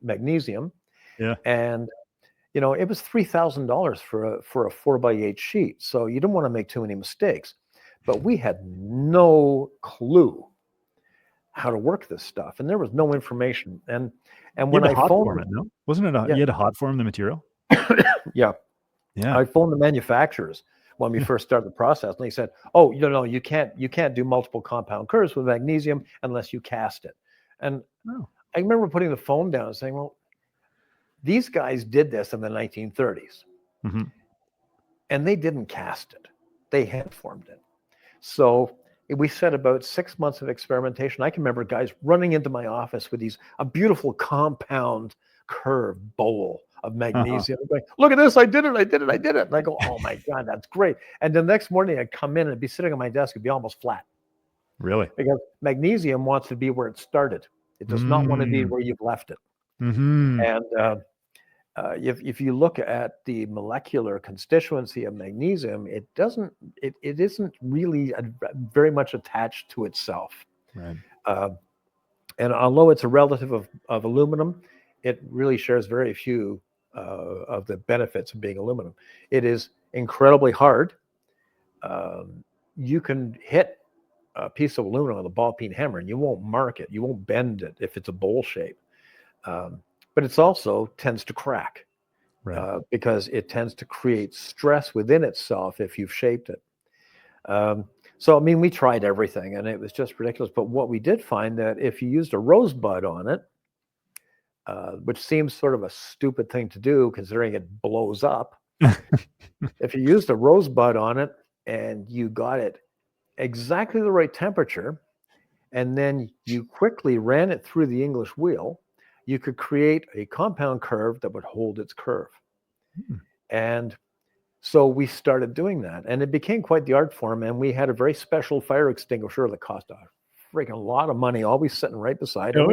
Speaker 2: magnesium.
Speaker 1: Yeah.
Speaker 2: And, you know, it was $3,000 for a 4x8 sheet. So you don't want to make too many mistakes. But we had no clue how to work this stuff, and there was no information. And when I
Speaker 1: hot
Speaker 2: phoned
Speaker 1: form it, no? Wasn't it? You had to hot form the material.
Speaker 2: Yeah. I phoned the manufacturers when we first started the process, and they said, "Oh, you can't do multiple compound curves with magnesium unless you cast it." And I remember putting the phone down and saying, "Well, these guys did this in the 1930s, and they didn't cast it; they hand formed it." So we set about 6 months of experimentation. I can remember guys running into my office with a beautiful compound curve bowl of magnesium. Going, "Look at this, I did it. And I go, "Oh my God, that's great." And the next morning I'd come in and be sitting on my desk, it'd be almost flat.
Speaker 1: Really?
Speaker 2: Because magnesium wants to be where it started. It does not want to be where you've left it. And if you look at the molecular constituency of magnesium, it isn't really very much attached to itself.
Speaker 1: Right.
Speaker 2: And although it's a relative of aluminum, it really shares very few of the benefits of being aluminum. It is incredibly hard. You can hit a piece of aluminum with a ball peen hammer and you won't mark it. You won't bend it if it's a bowl shape. But it's also tends to crack, because it tends to create stress within itself if you've shaped it. So, I mean, we tried everything and it was just ridiculous. But what we did find that if you used a rosebud on it, which seems sort of a stupid thing to do considering it blows up, if you used a rosebud on it and you got it exactly the right temperature, and then you quickly ran it through the Englishwheel, you could create a compound curve that would hold its curve. And so we started doing that, and it became quite the art form. And we had a very special fire extinguisher that cost a freaking lot of money, always sitting right beside it.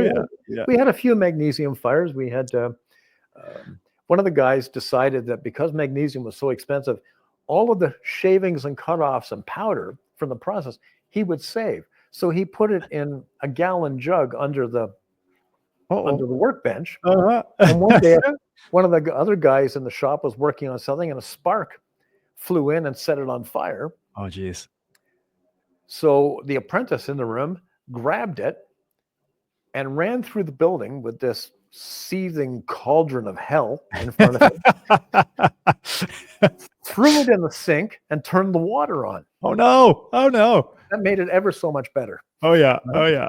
Speaker 2: We had a few magnesium fires. We had one of the guys decided that because magnesium was so expensive, all of the shavings and cutoffs and powder from the process he would save. So he put it in a gallon jug under the workbench. And one day, one of the other guys in the shop was working on something, and a spark flew in and set it on fire.
Speaker 1: Oh, geez.
Speaker 2: So the apprentice in the room grabbed it and ran through the building with this seething cauldron of hell in front of him, threw it in the sink, and turned the water on.
Speaker 1: Oh, no. Oh, no.
Speaker 2: That made it ever so much better.
Speaker 1: Oh, yeah. Oh, yeah.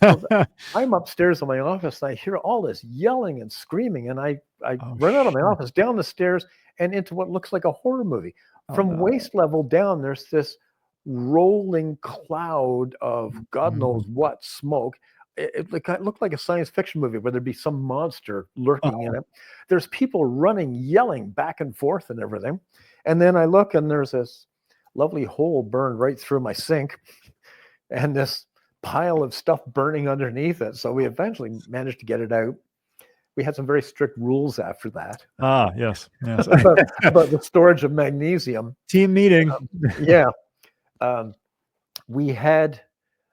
Speaker 2: So I'm upstairs in my office, and I hear all this yelling and screaming, and I run out of my office, down the stairs, and into what looks like a horror movie. From waist level down, there's this rolling cloud of God knows what smoke. It looked like a science fiction movie where there'd be some monster lurking in it. There's people running, yelling back and forth and everything. And then I look, and there's this lovely hole burned right through my sink, and this pile of stuff burning underneath it. So we eventually managed to get it out. We had some very strict rules after that.
Speaker 1: Yes.
Speaker 2: about the storage of magnesium.
Speaker 1: Team meeting.
Speaker 2: We had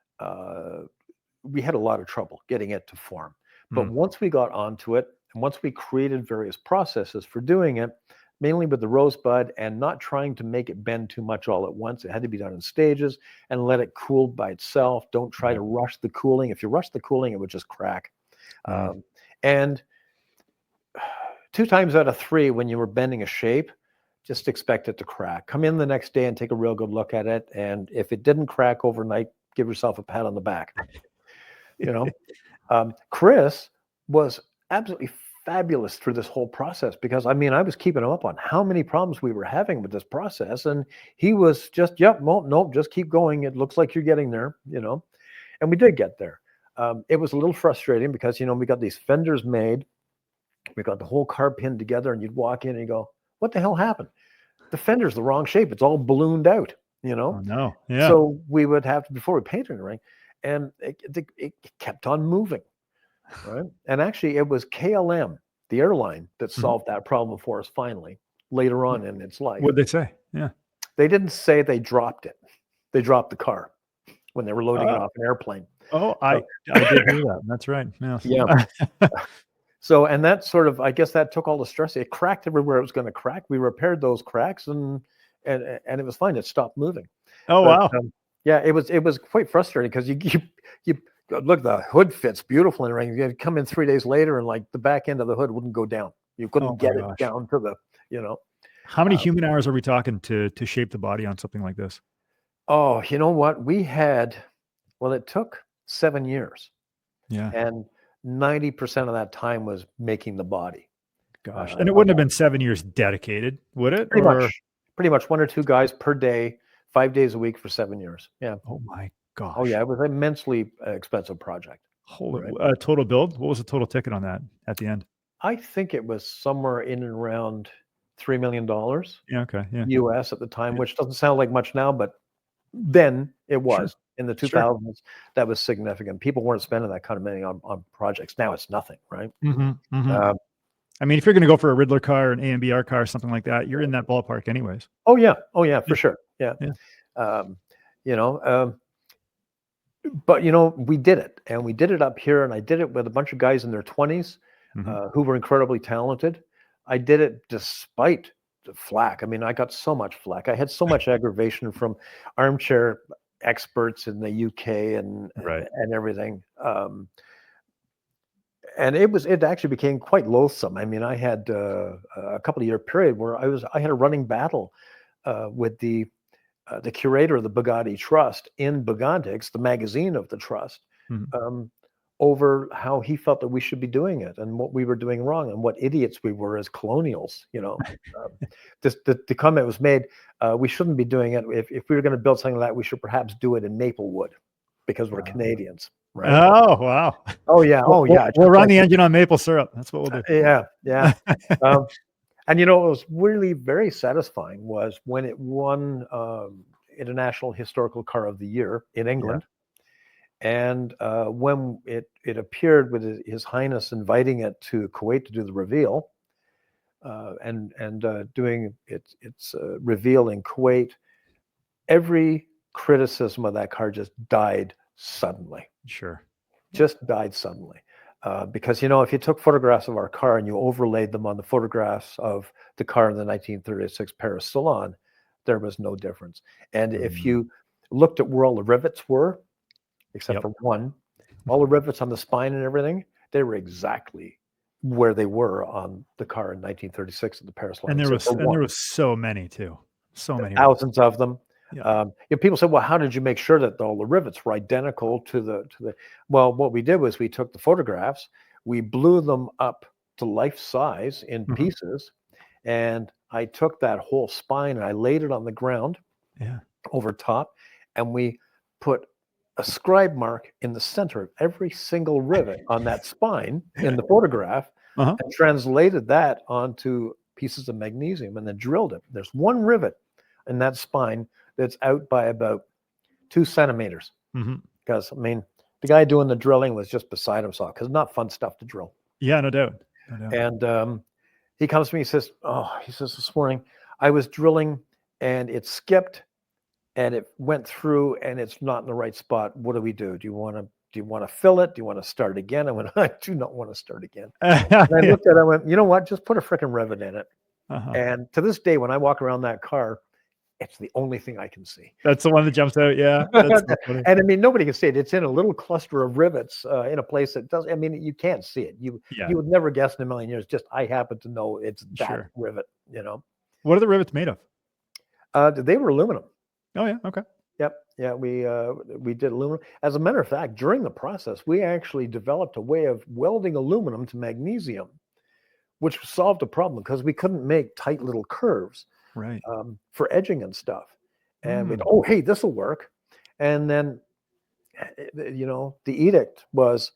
Speaker 2: a lot of trouble getting it to form. But once we got onto it, and once we created various processes for doing it, mainly with the rosebud, and not trying to make it bend too much all at once. It had to be done in stages and let it cool by itself. Don't try to rush the cooling. If you rush the cooling, it would just crack. And 2 times out of 3, when you were bending a shape, just expect it to crack. Come in the next day and take a real good look at it. And if it didn't crack overnight, give yourself a pat on the back. Chris was absolutely fabulous through this whole process, because I was keeping him up on how many problems we were having with this process, and he was just, nope, just keep going. It looks like you're getting there, and we did get there. It was a little frustrating because, we got these fenders made, we got the whole car pinned together, and you'd walk in and you go, what the hell happened? The fender's the wrong shape. It's all ballooned out,
Speaker 1: Oh, no. Yeah.
Speaker 2: So we would have to, before we painted anything, and it kept on moving, right? And actually, it was KLM, the airline, that solved that problem for us finally later on in its life.
Speaker 1: What'd they say? Yeah.
Speaker 2: They didn't say they dropped it. They dropped the car when they were loading it off an airplane.
Speaker 1: Oh, I did hear that. That's right.
Speaker 2: Yeah. So, and that sort of, I guess that took all the stress. It cracked everywhere it was going to crack. We repaired those cracks, and it was fine. It stopped moving.
Speaker 1: Oh,
Speaker 2: But,
Speaker 1: wow.
Speaker 2: yeah, it was quite frustrating because you look, the hood fits beautiful in the ring. You'd come in 3 days later, and like the back end of the hood wouldn't go down. You couldn't get it down to the,
Speaker 1: How many human hours are we talking to shape the body on something like this?
Speaker 2: Oh, you know what? We had, well, it took 7 years.
Speaker 1: Yeah.
Speaker 2: And 90% of that time was making the body.
Speaker 1: Gosh. And it wouldn't have been 7 years dedicated, would it?
Speaker 2: Pretty much 1 or 2 guys per day, 5 days a week for 7 years. Yeah.
Speaker 1: Oh my gosh.
Speaker 2: Oh yeah, it was an immensely expensive project.
Speaker 1: Total build? What was the total ticket on that at the end?
Speaker 2: I think it was somewhere in and around $3 million
Speaker 1: Yeah. Okay. Yeah.
Speaker 2: US at the time, which doesn't sound like much now, but then it was. In the 2000s, that was significant. People weren't spending that kind of money on projects. Now it's nothing, right?
Speaker 1: I mean, if you're going to go for a Riddler car, an AMBR car, something like that, you're in that ballpark anyways.
Speaker 2: Oh yeah, for sure. Yeah. But we did it, and we did it up here, and I did it with a bunch of guys in their 20s who were incredibly talented. I did it despite the flack. I mean, I got so much flack. I had so much aggravation from armchair experts in the UK and everything. And it actually became quite loathsome. I mean, I had a couple of year period where I had a running battle with the curator of the Bugatti Trust in Bugattis, the magazine of the trust, over how he felt that we should be doing it and what we were doing wrong and what idiots we were as colonials. The comment was made, we shouldn't be doing it. If we were going to build something like that, we should perhaps do it in maple wood because we're Canadians. Right?
Speaker 1: Oh, wow.
Speaker 2: Oh, yeah. Oh, yeah.
Speaker 1: We'll run the engine on maple syrup. That's what we'll do.
Speaker 2: Yeah. And what was really very satisfying was when it won International Historical Car of the Year in England. And when it appeared with His Highness inviting it to Kuwait to do the reveal, and doing its reveal in Kuwait, every criticism of that car just died suddenly.
Speaker 1: Sure.
Speaker 2: Just died suddenly. Because, if you took photographs of our car and you overlaid them on the photographs of the car in the 1936 Paris Salon, there was no difference. And if you looked at where all the rivets were, except for one, all the rivets on the spine and everything, they were exactly where they were on the car in 1936 at the Paris Salon.
Speaker 1: And there was so many too. So many.
Speaker 2: Thousands of them.
Speaker 1: Yeah.
Speaker 2: People say, well, how did you make sure that all the rivets were identical to the well, what we did was we took the photographs, we blew them up to life size in pieces, and I took that whole spine and I laid it on the ground over top, and we put a scribe mark in the center of every single rivet on that spine in the photograph, and translated that onto pieces of magnesium and then drilled it. There's one rivet in that spine that's out by about 2 centimeters. Because, I mean, the guy doing the drilling was just beside himself because it's not fun stuff to drill.
Speaker 1: Yeah, no doubt.
Speaker 2: And he comes to me, he says, this morning I was drilling and it skipped and it went through and it's not in the right spot. What do we do? Do you want to fill it? Do you want to start again? I went, I do not want to start again. And I looked at it, I went, you know what? Just put a freaking rivet in it. And to this day, when I walk around that car, it's the only thing I can see.
Speaker 1: That's the one that jumps out. Yeah. That's
Speaker 2: and I mean, nobody can see it. It's in a little cluster of rivets in a place that doesn't, I mean, you can't see it. You would never guess in a million years. Just, I happen to know it's that rivet,
Speaker 1: What are the rivets made of?
Speaker 2: They were aluminum.
Speaker 1: Oh yeah. Okay.
Speaker 2: Yep. Yeah. We did aluminum. As a matter of fact, during the process, we actually developed a way of welding aluminum to magnesium, which solved a problem because we couldn't make tight little curves.
Speaker 1: Right.
Speaker 2: For edging and stuff. And we hey, this will work. And then, the edict was,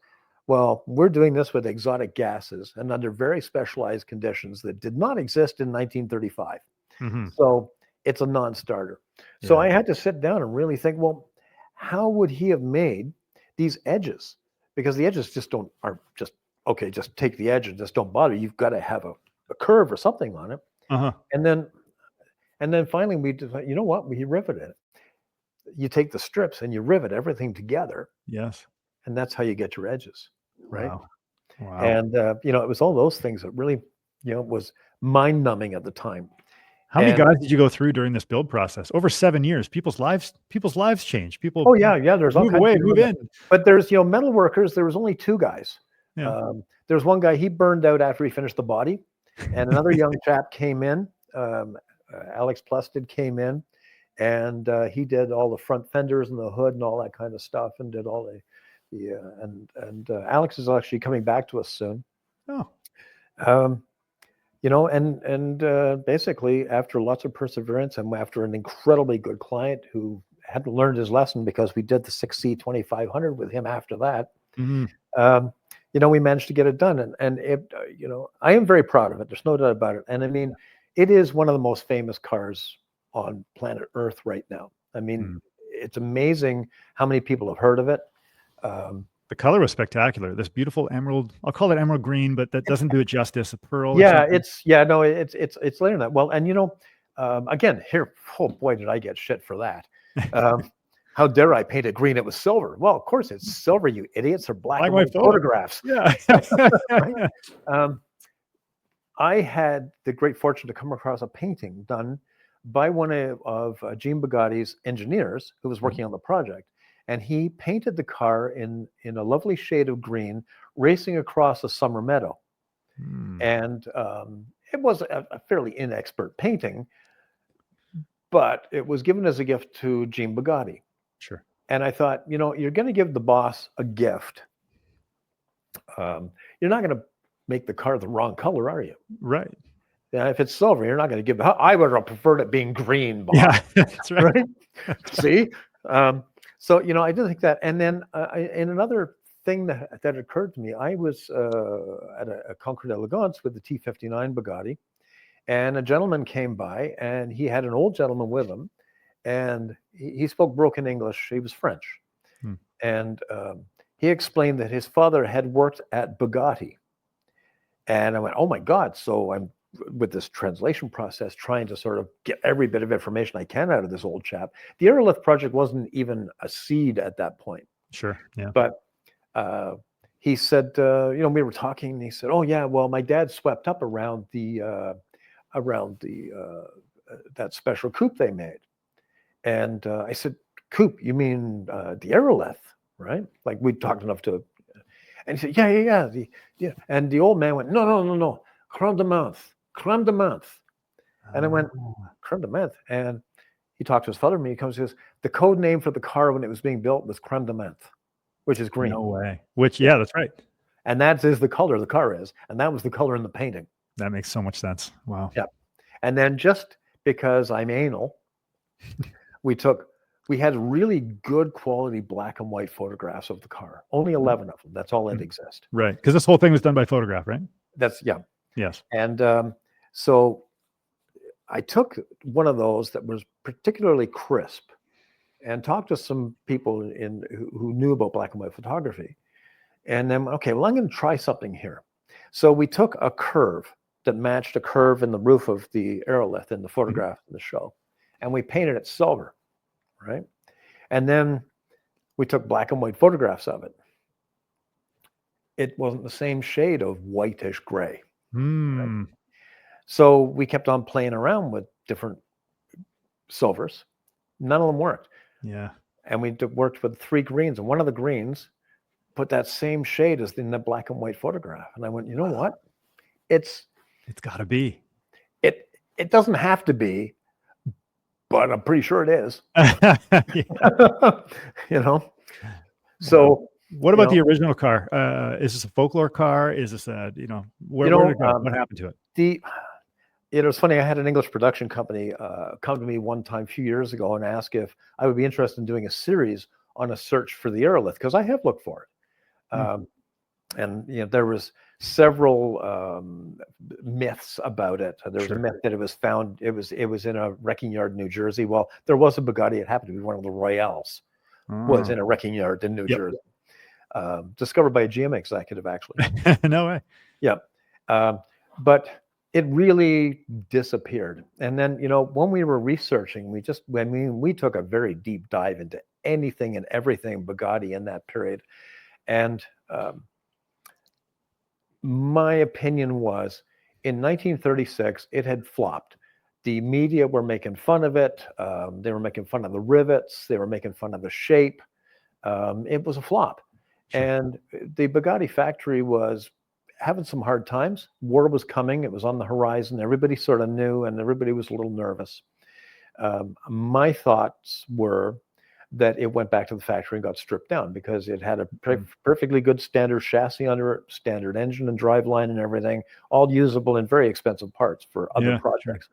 Speaker 2: well, we're doing this with exotic gases and under very specialized conditions that did not exist in 1935. So it's a non-starter. So I had to sit down and really think, well, how would he have made these edges, because the edges aren't just, okay, just take the edge and just don't bother. You've got to have a curve or something on it.
Speaker 1: Uh-huh.
Speaker 2: And then finally we decided, you know what? We riveted it. You take the strips and you rivet everything together,
Speaker 1: Yes.
Speaker 2: and that's how you get your edges, right?
Speaker 1: Wow. Wow.
Speaker 2: And it was all those things that really, was mind numbing at the time.
Speaker 1: How many guys did you go through during this build process? Over 7 years, people's lives change. People.
Speaker 2: Oh yeah, there's all
Speaker 1: move
Speaker 2: kinds
Speaker 1: away,
Speaker 2: of
Speaker 1: move in.
Speaker 2: But there's metal workers. There was only 2 guys.
Speaker 1: Yeah.
Speaker 2: There was one guy, he burned out after he finished the body, and another young chap came in. Alex Plested came in, and he did all the front fenders and the hood and all that kind of stuff, and did all and Alex is actually coming back to us soon.
Speaker 1: Oh.
Speaker 2: Basically after lots of perseverance and after an incredibly good client who hadn't learned his lesson, because we did the 6C 2500 with him after that, we managed to get it done. And it, I am very proud of it. There's no doubt about it. And I mean, it is one of the most famous cars on planet Earth right now. I mean, it's amazing how many people have heard of it.
Speaker 1: The color was spectacular. This beautiful emerald, I'll call it emerald green, but that doesn't do it justice. A pearl.
Speaker 2: Yeah, it's later than that. Well, and again, here, oh boy, did I get shit for that. How dare I paint it green? It was silver. Well, of course it's silver, you idiots. They're black and white photographs.
Speaker 1: Yeah.
Speaker 2: Right? I had the great fortune to come across a painting done by one of Jean Bugatti's engineers who was working on the project. And he painted the car in a lovely shade of green, racing across a summer meadow. And it was a fairly inexpert painting, but it was given as a gift to Jean Bugatti.
Speaker 1: Sure.
Speaker 2: And I thought, you're going to give the boss a gift. You're not going to make the car the wrong color, are you?
Speaker 1: Right.
Speaker 2: Yeah, if it's silver, you're not going to give it. I would have preferred it being green, boss.
Speaker 1: Yeah, that's right.
Speaker 2: See? So, I did think that. And then in another thing that occurred to me, I was at a Concours d'Elegance with the T59 Bugatti, and a gentleman came by, and he had an old gentleman with him, and he spoke broken English. He was French. And he explained that his father had worked at Bugatti. And I went, oh my God. So I'm with this translation process, trying to sort of get every bit of information I can out of this old chap. The Aerolith project wasn't even a seed at that point.
Speaker 1: Sure. Yeah.
Speaker 2: But he said, we were talking, and he said, oh yeah, well, my dad swept up around that special coupe they made. And I said, coupe, you mean the Aerolith, right? Like we talked enough to, and he said, yeah. And the old man went, no, crème de menthe. And I went, crème de menthe. And he talked to his father, and he comes and says, the code name for the car when it was being built was crème de menthe, which is green.
Speaker 1: No way. Which, yeah, that's right.
Speaker 2: And that is the color the car is. And that was the color in the painting.
Speaker 1: That makes so much sense. Wow.
Speaker 2: Yeah. And then just because I'm anal, we had really good quality black and white photographs of the car. Only 11 of them. That's all that exist.
Speaker 1: Right. Because this whole thing was done by photograph, right?
Speaker 2: Yeah.
Speaker 1: Yes.
Speaker 2: And so I took one of those that was particularly crisp and talked to some people who knew about black and white photography. And then, okay, well, I'm going to try something here. So we took a curve that matched a curve in the roof of the Aerolith in the photograph in the show, and we painted it silver, right? And then we took black and white photographs of it. It wasn't the same shade of whitish gray. Right? So we kept on playing around with different silvers. None of them worked.
Speaker 1: Yeah. And
Speaker 2: we worked with 3 greens, and one of the greens put that same shade as in the black and white photograph. And I went, you know what? It's
Speaker 1: got to be.
Speaker 2: It doesn't have to be, but I'm pretty sure it is. So
Speaker 1: what about the original car? Is this a folklore car? Is this where did it go? What happened to it?
Speaker 2: It was funny. I had an English production company come to me one time a few years ago and ask if I would be interested in doing a series on a search for the Aerolith, because I have looked for it. And there was several myths about it. There was a myth that it was found. It was in a wrecking yard in New Jersey. Well, there was a Bugatti. It happened to be one of the Royales. Was in a wrecking yard in New Jersey. discovered by a GM executive, actually.
Speaker 1: No way.
Speaker 2: Yeah. But it really disappeared. And then, when we were researching, we took a very deep dive into anything and everything Bugatti in that period. And my opinion was, in 1936, it had flopped. The media were making fun of it. They were making fun of the rivets. They were making fun of the shape. It was a flop.
Speaker 1: Sure.
Speaker 2: And the Bugatti factory was having some hard times. War was coming. It was on the horizon. Everybody sort of knew, and everybody was a little nervous. My thoughts were that it went back to the factory and got stripped down because it had a perfectly good standard chassis under it, standard engine and driveline and everything, all usable in very expensive parts for other projects.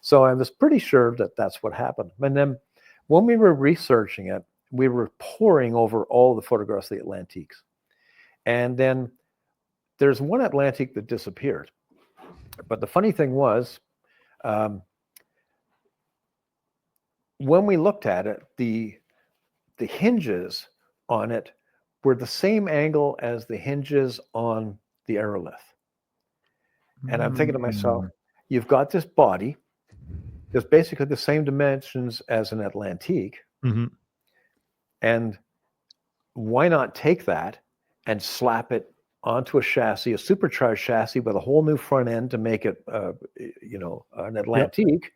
Speaker 2: So I was pretty sure that that's what happened. And then when we were researching it, we were poring over all the photographs of the Atlantiques. And then there's one Atlantique that disappeared. But the funny thing was, when we looked at it, the hinges on it were the same angle as the hinges on the Aerolith. And I'm thinking to myself, you've got this body that's basically the same dimensions as an Atlantique. And why not take that and slap it onto a chassis, a supercharged chassis with a whole new front end to make it, an Atlantique.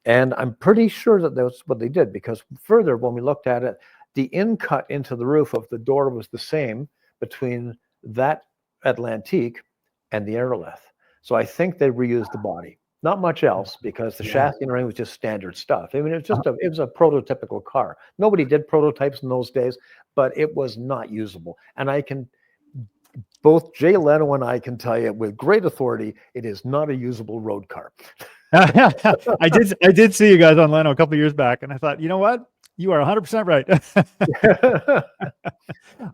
Speaker 2: And I'm pretty sure that that's what they did, because further, when we looked at it, the in-cut into the roof of the door was the same between that Atlantique and the Aerolith. So I think they reused the body. Not much else, because the chassis and everything was just standard stuff. I mean, it was a prototypical car. Nobody did prototypes in those days, but it was not usable. And both Jay Leno and I can tell you with great authority, it is not a usable road car.
Speaker 1: I did see you guys on Leno a couple of years back, and I thought, you know what? You are 100% right.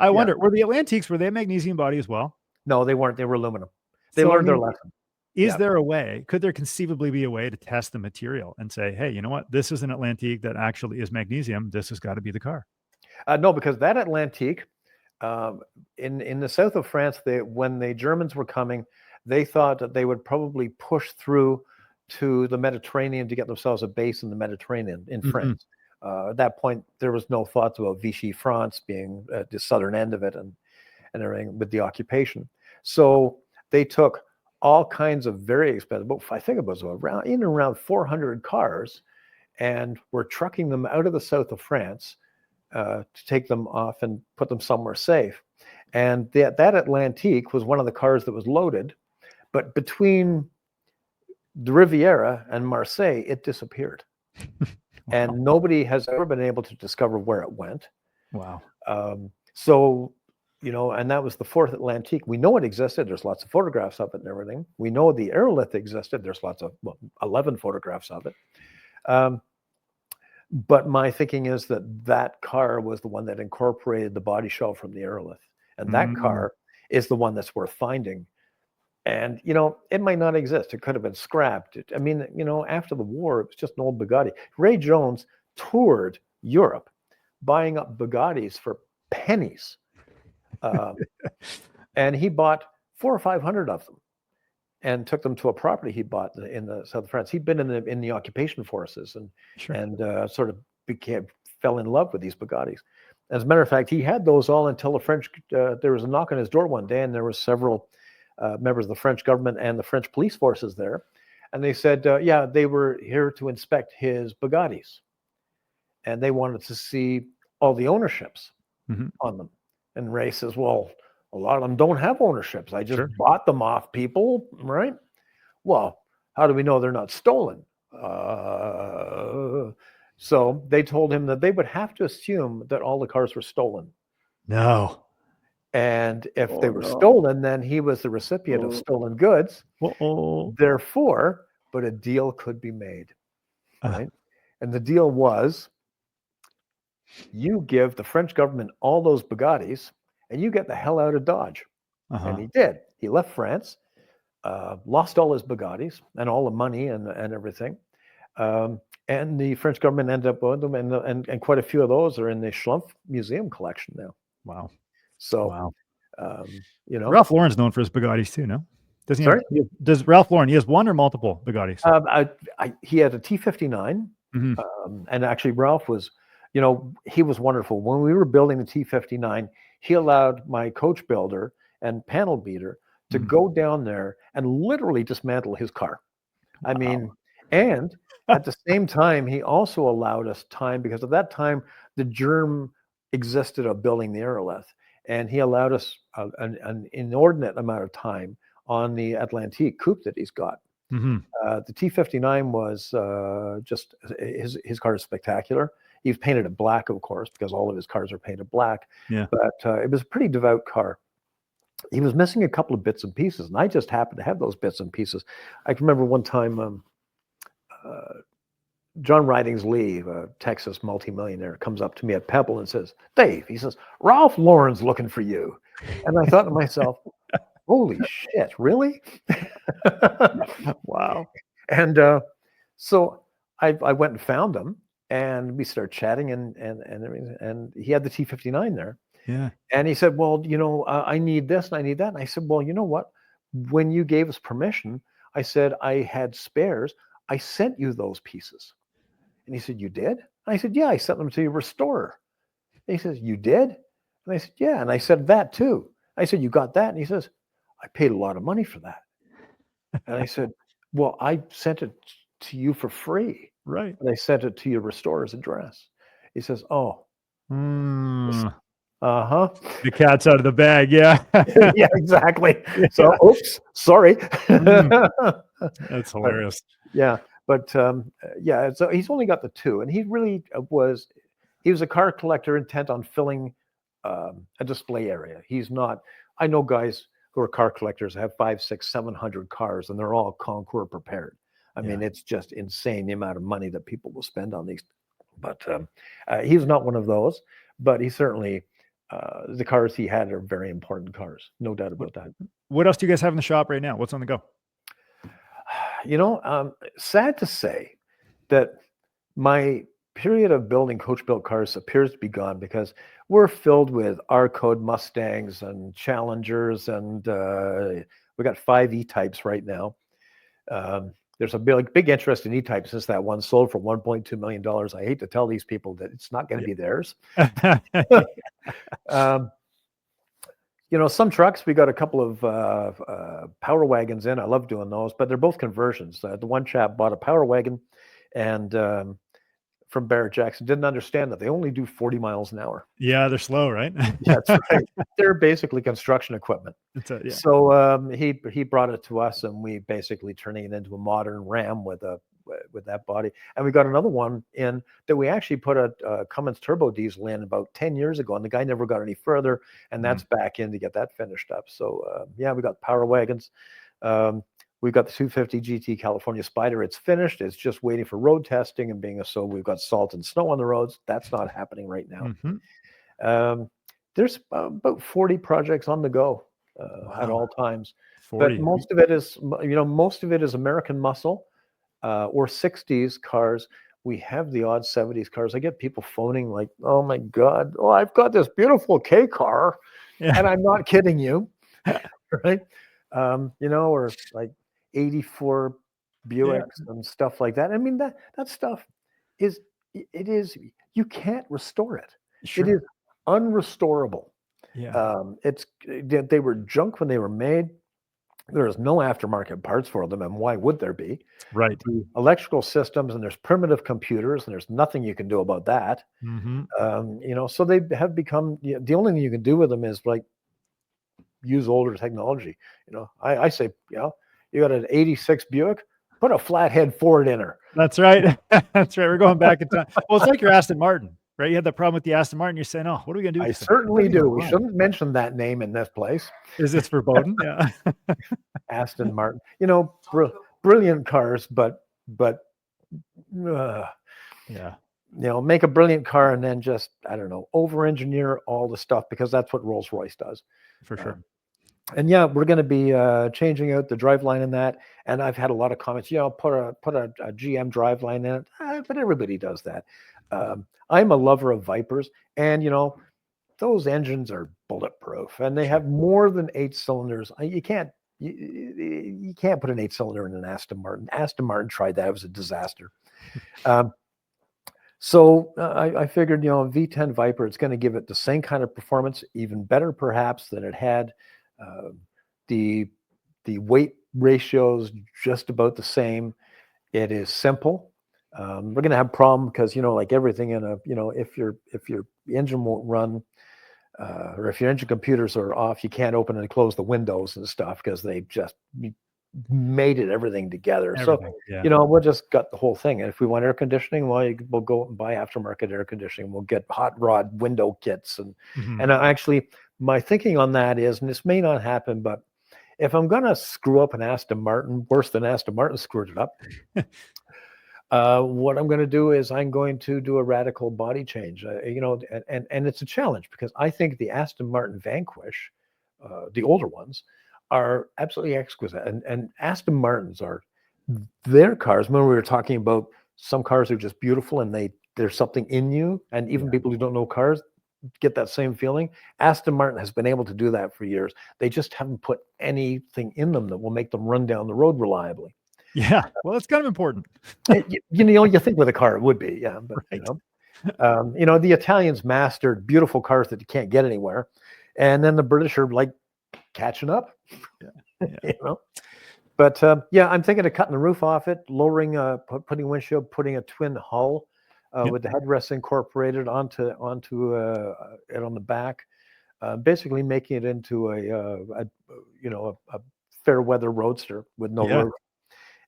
Speaker 1: I wonder, were the Atlantiques, were they magnesium body as well?
Speaker 2: No, they weren't. They were aluminum. They learned their lesson.
Speaker 1: Is there a way, could there conceivably be a way to test the material and say, hey, you know what? This is an Atlantique that actually is magnesium. This has got to be the car.
Speaker 2: No, because that Atlantique, in the south of France, when the Germans were coming, they thought that they would probably push through to the Mediterranean to get themselves a base in the Mediterranean in France. At that point, there was no thoughts about Vichy France being the southern end of it and everything with the occupation. So they took all kinds of very expensive, I think it was around 400 cars, and were trucking them out of the south of France to take them off and put them somewhere safe. And that Atlantique was one of the cars that was loaded, but between the Riviera and Marseille, it disappeared. And nobody has ever been able to discover where it went.
Speaker 1: Wow.
Speaker 2: So, and that was the fourth Atlantique. We know it existed. There's lots of photographs of it and everything. We know the Aerolith existed. There's 11 photographs of it. But my thinking is that car was the one that incorporated the body shell from the Aerolith. And that car is the one that's worth finding. And, it might not exist. It could have been scrapped. I mean, after the war, it was just an old Bugatti. Ray Jones toured Europe buying up Bugattis for pennies. And he bought 400 or 500 of them and took them to a property he bought in the south of France. He'd been in the occupation forces and sort of fell in love with these Bugattis. As a matter of fact, he had those all until the French, there was a knock on his door one day, and there were several members of the French government and the French police forces there. And they said, they were here to inspect his Bugattis. And they wanted to see all the ownerships on them. And Ray says, well, a lot of them don't have ownerships. I just bought them off people, right? Well, how do we know they're not stolen? So they told him that they would have to assume that all the cars were stolen.
Speaker 1: No.
Speaker 2: And if they were stolen, then he was the recipient of stolen goods. Therefore, but a deal could be made, right? And the deal was, you give the French government all those Bugattis, and you get the hell out of Dodge. And he did. He left France, lost all his Bugattis and all the money and everything. And the French government ended up with them, and quite a few of those are in the Schlumpf Museum collection now.
Speaker 1: Wow.
Speaker 2: So,
Speaker 1: Wow.
Speaker 2: you know,
Speaker 1: Ralph Lauren's known for his Bugattis too, no? Doesn't he have,
Speaker 2: sorry.
Speaker 1: does Ralph Lauren, he has one or multiple Bugattis?
Speaker 2: He had a T59,
Speaker 1: Mhm.
Speaker 2: and actually Ralph was, you know, he was wonderful. When we were building the T59, he allowed my coach builder and panel beater to
Speaker 1: Mhm.
Speaker 2: go down there and literally dismantle his car. I mean,
Speaker 1: Wow.
Speaker 2: and at the same time, he also allowed us time, because at that time the germ existed of building the Aerolith, and he allowed us an inordinate amount of time on the Atlantique coupe that he's got.
Speaker 1: Mhm.
Speaker 2: The T59 was just his car is spectacular. He's painted it black, of course, because all of his cars are painted black.
Speaker 1: Yeah.
Speaker 2: But it was a pretty devout car. He was missing a couple of bits and pieces, and I just happened to have those bits and pieces. I can remember one time, John Ridings Lee, a Texas multimillionaire, comes up to me at Pebble and says, "Dave," he says, "Ralph Lauren's looking for you." And I thought to myself, "Holy shit, really?"
Speaker 1: Wow.
Speaker 2: And so I went and found him, and we started chatting, and everything, and he had the T59 there.
Speaker 1: Yeah.
Speaker 2: And he said, "Well, you know, I need this and I need that." And I said, "Well, you know what? When you gave us permission, I said I had spares. I sent you those pieces." And he said, "You did?" And I said, "Yeah, I sent them to your restorer." And he says, "You did?" And I said, "Yeah." And I said, "That too." I said, "You got that?" And he says, "I paid a lot of money for that." And I said, "Well, I sent it to you for free.
Speaker 1: Right.
Speaker 2: And I sent it to your restorer's address." He says, "Oh,
Speaker 1: Mm,
Speaker 2: uh-huh."
Speaker 1: the cat's out of the bag. Yeah.
Speaker 2: Yeah, exactly. So,
Speaker 1: Yeah.
Speaker 2: oops, sorry.
Speaker 1: Mm, that's
Speaker 2: But
Speaker 1: hilarious.
Speaker 2: yeah, but yeah, so he's only got the two, and he really he was a car collector intent on filling a display area. He's not. I know guys who are car collectors have 5, 6, 700 cars, and they're all concours prepared. I mean,
Speaker 1: Yeah.
Speaker 2: it's just insane the amount of money that people will spend on these. But he's not one of those. But he certainly, the cars he had are very important cars, no doubt
Speaker 1: What,
Speaker 2: about that.
Speaker 1: what else do you guys have in the shop right now? What's on the go?
Speaker 2: You know, sad to say that my period of building coach built cars appears to be gone, because we're filled with R code Mustangs and Challengers, and we got 5 E-types right now. There's a big interest in E-types since that one sold for $1.2 million. I hate to tell these people that it's not going to be theirs. Um, you know, some trucks, we got a couple of power wagons in. I love doing those, but they're both conversions. The one chap bought a power wagon, and from Barrett Jackson, didn't understand that they only do 40 miles an hour.
Speaker 1: Yeah, they're slow, right?
Speaker 2: That's right. They're basically construction equipment.
Speaker 1: Yeah.
Speaker 2: So he brought it to us, and we basically turning it into a modern Ram with that body. And we got another one in that we actually put a Cummins turbo diesel in about 10 years ago, and the guy never got any further, and that's back in to get that finished up. So yeah, we got power wagons. We've got the 250 GT California Spider. It's finished. It's just waiting for road testing and being so we've got salt and snow on the roads. That's not happening right now. There's about 40 projects on the go at all times.
Speaker 1: 40.
Speaker 2: But most of it is, you know, most of it is American muscle or 60s cars. We have the odd 70s cars. I get people phoning like, "Oh my God, oh, I've got this beautiful K car."
Speaker 1: Yeah.
Speaker 2: And I'm not kidding you. Right. You know, or like 84 Buicks and stuff like that. I mean, that stuff is, you can't restore it.
Speaker 1: Sure.
Speaker 2: It is unrestorable.
Speaker 1: Yeah.
Speaker 2: They were junk when they were made. There is no aftermarket parts for them, and why would there be?
Speaker 1: Right.
Speaker 2: The electrical systems, and there's primitive computers, and there's nothing you can do about that. You know, so they have become, the only thing you can do with them is like use older technology. You know, I say, you know, you got an 86 Buick, put a flathead Ford in her.
Speaker 1: That's right. That's right. We're going back in time. Well, it's like your Aston Martin, right? You had that problem with the Aston Martin. You're saying, "Oh, what are we going to do with
Speaker 2: I
Speaker 1: this thing?"
Speaker 2: certainly do. We shouldn't mention that name in this place.
Speaker 1: Is this verboten? Yeah.
Speaker 2: Aston Martin, you know, brilliant cars, but
Speaker 1: Yeah.
Speaker 2: you know, make a brilliant car and then just, I don't know, over-engineer all the stuff, because that's what Rolls-Royce does.
Speaker 1: For sure.
Speaker 2: And yeah, we're going to be changing out the driveline in that. And I've had a lot of comments, you know, put a GM driveline in it. But everybody does that. I'm a lover of Vipers, and you know, those engines are bulletproof, and they have more than 8 cylinders. You can't put an 8-cylinder in an Aston Martin. Aston Martin tried that; it was a disaster. So I figured, V10 Viper, it's going to give it the same kind of performance, even better perhaps than it had. The weight ratio's just about the same. It is simple. We're going to have a problem because, like everything in a, if your engine won't run, or if your engine computers are off, you can't open and close the windows and stuff because they just mated everything together.
Speaker 1: Everything,
Speaker 2: So,
Speaker 1: yeah.
Speaker 2: we'll just gut the whole thing. And if we want air conditioning, well, we'll go and buy aftermarket air conditioning. We'll get hot rod window kits. And actually, my thinking on that is, and this may not happen, but if I'm going to screw up an Aston Martin, worse than Aston Martin screwed it up, what I'm going to do is I'm going to do a radical body change, and it's a challenge because I think the Aston Martin Vanquish, the older ones, are absolutely exquisite. And Aston Martins are their cars. Remember we were talking about some cars are just beautiful and there's something in you, and even people who don't know cars get that same feeling. Aston Martin has been able to do that for years. They just haven't put anything in them that will make them run down the road reliably.
Speaker 1: Yeah, well, it's kind of important.
Speaker 2: You think with a car it would be, yeah, but
Speaker 1: right.
Speaker 2: The Italians mastered beautiful cars that you can't get anywhere, and then the British are like catching up. But I'm thinking of cutting the roof off it, lowering, putting windshield, putting a twin hull with the headrest incorporated onto it on the back, basically making it into a fair weather roadster with no roof.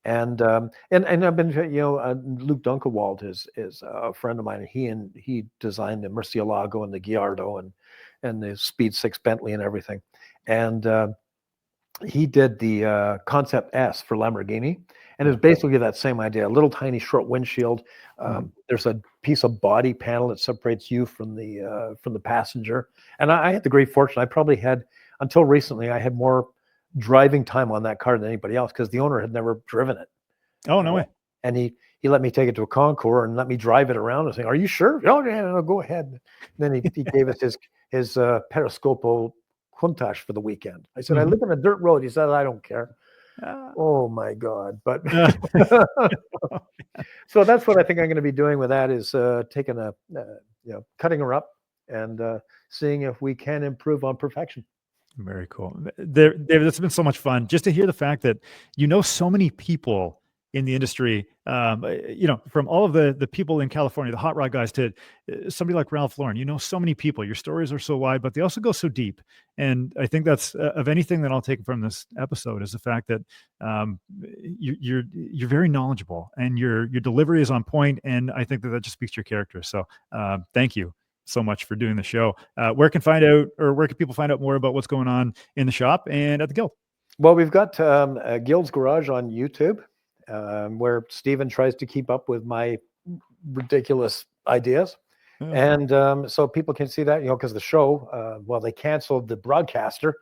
Speaker 2: And I've been, Luke Dunkelwald is a friend of mine, and he designed the Murcielago and the Gallardo and the Speed 6 Bentley and everything. And he did the Concept S for Lamborghini, and it's basically that same idea, a little tiny short windshield. There's a piece of body panel that separates you from the passenger. And I had the great fortune, I probably had, until recently, I had more driving time on that car than anybody else because the owner had never driven it.
Speaker 1: Oh, no way.
Speaker 2: And he let me take it to a concours and let me drive it around and say, "Are you sure?" "Oh yeah, no, go ahead." And then he gave us his Periscopo Countach for the weekend. I said, "I live on a dirt road." He said, "I don't care." Oh my God. But so that's what I think I'm going to be doing with that, is taking cutting her up and seeing if we can improve on perfection.
Speaker 1: Very cool. David, it's been so much fun just to hear the fact that so many people in the industry, from all of the people in California, the hot rod guys, to somebody like Ralph Lauren. So many people. Your stories are so wide, but they also go so deep. And I think that's of anything that I'll take from this episode is the fact that you're very knowledgeable and your delivery is on point. And I think that just speaks to your character. So thank you so much for doing the show. Where can people find out more about what's going on in the shop and at the Guild?
Speaker 2: Well, we've got Guild's Garage on YouTube, where Stephen tries to keep up with my ridiculous ideas. And so people can see that, because the show, they canceled the broadcaster,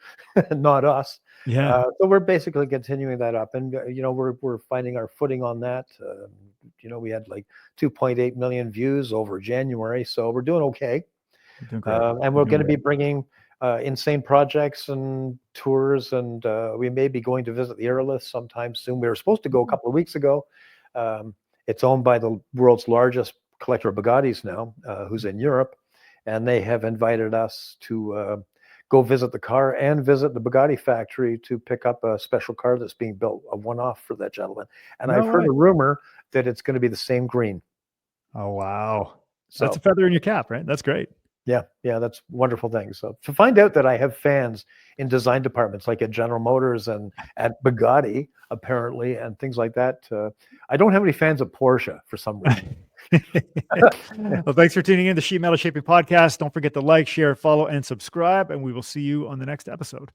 Speaker 2: not us.
Speaker 1: Yeah.
Speaker 2: So we're basically continuing that up, and we're finding our footing on that. We had like 2.8 million views over January, so we're doing okay.
Speaker 1: Doing great.
Speaker 2: And we're going to be bringing insane projects and tours, and we may be going to visit the Aerolith sometime soon. We were supposed to go a couple of weeks ago. It's owned by the world's largest collector of Bugattis now, who's in Europe, and they have invited us to go visit the car and visit the Bugatti factory to pick up a special car that's being built, a one-off for that gentleman. And I've heard a rumor that it's going to be the same green.
Speaker 1: Oh, wow.
Speaker 2: So
Speaker 1: that's a feather in your cap, right? That's great.
Speaker 2: Yeah, that's a wonderful thing. So to find out that I have fans in design departments like at General Motors and at Bugatti, apparently, and things like that. I don't have any fans at Porsche for some reason.
Speaker 1: Well, thanks for tuning in to Sheet Metal Shaping Podcast. Don't forget to like, share, follow, and subscribe, and we will see you on the next episode.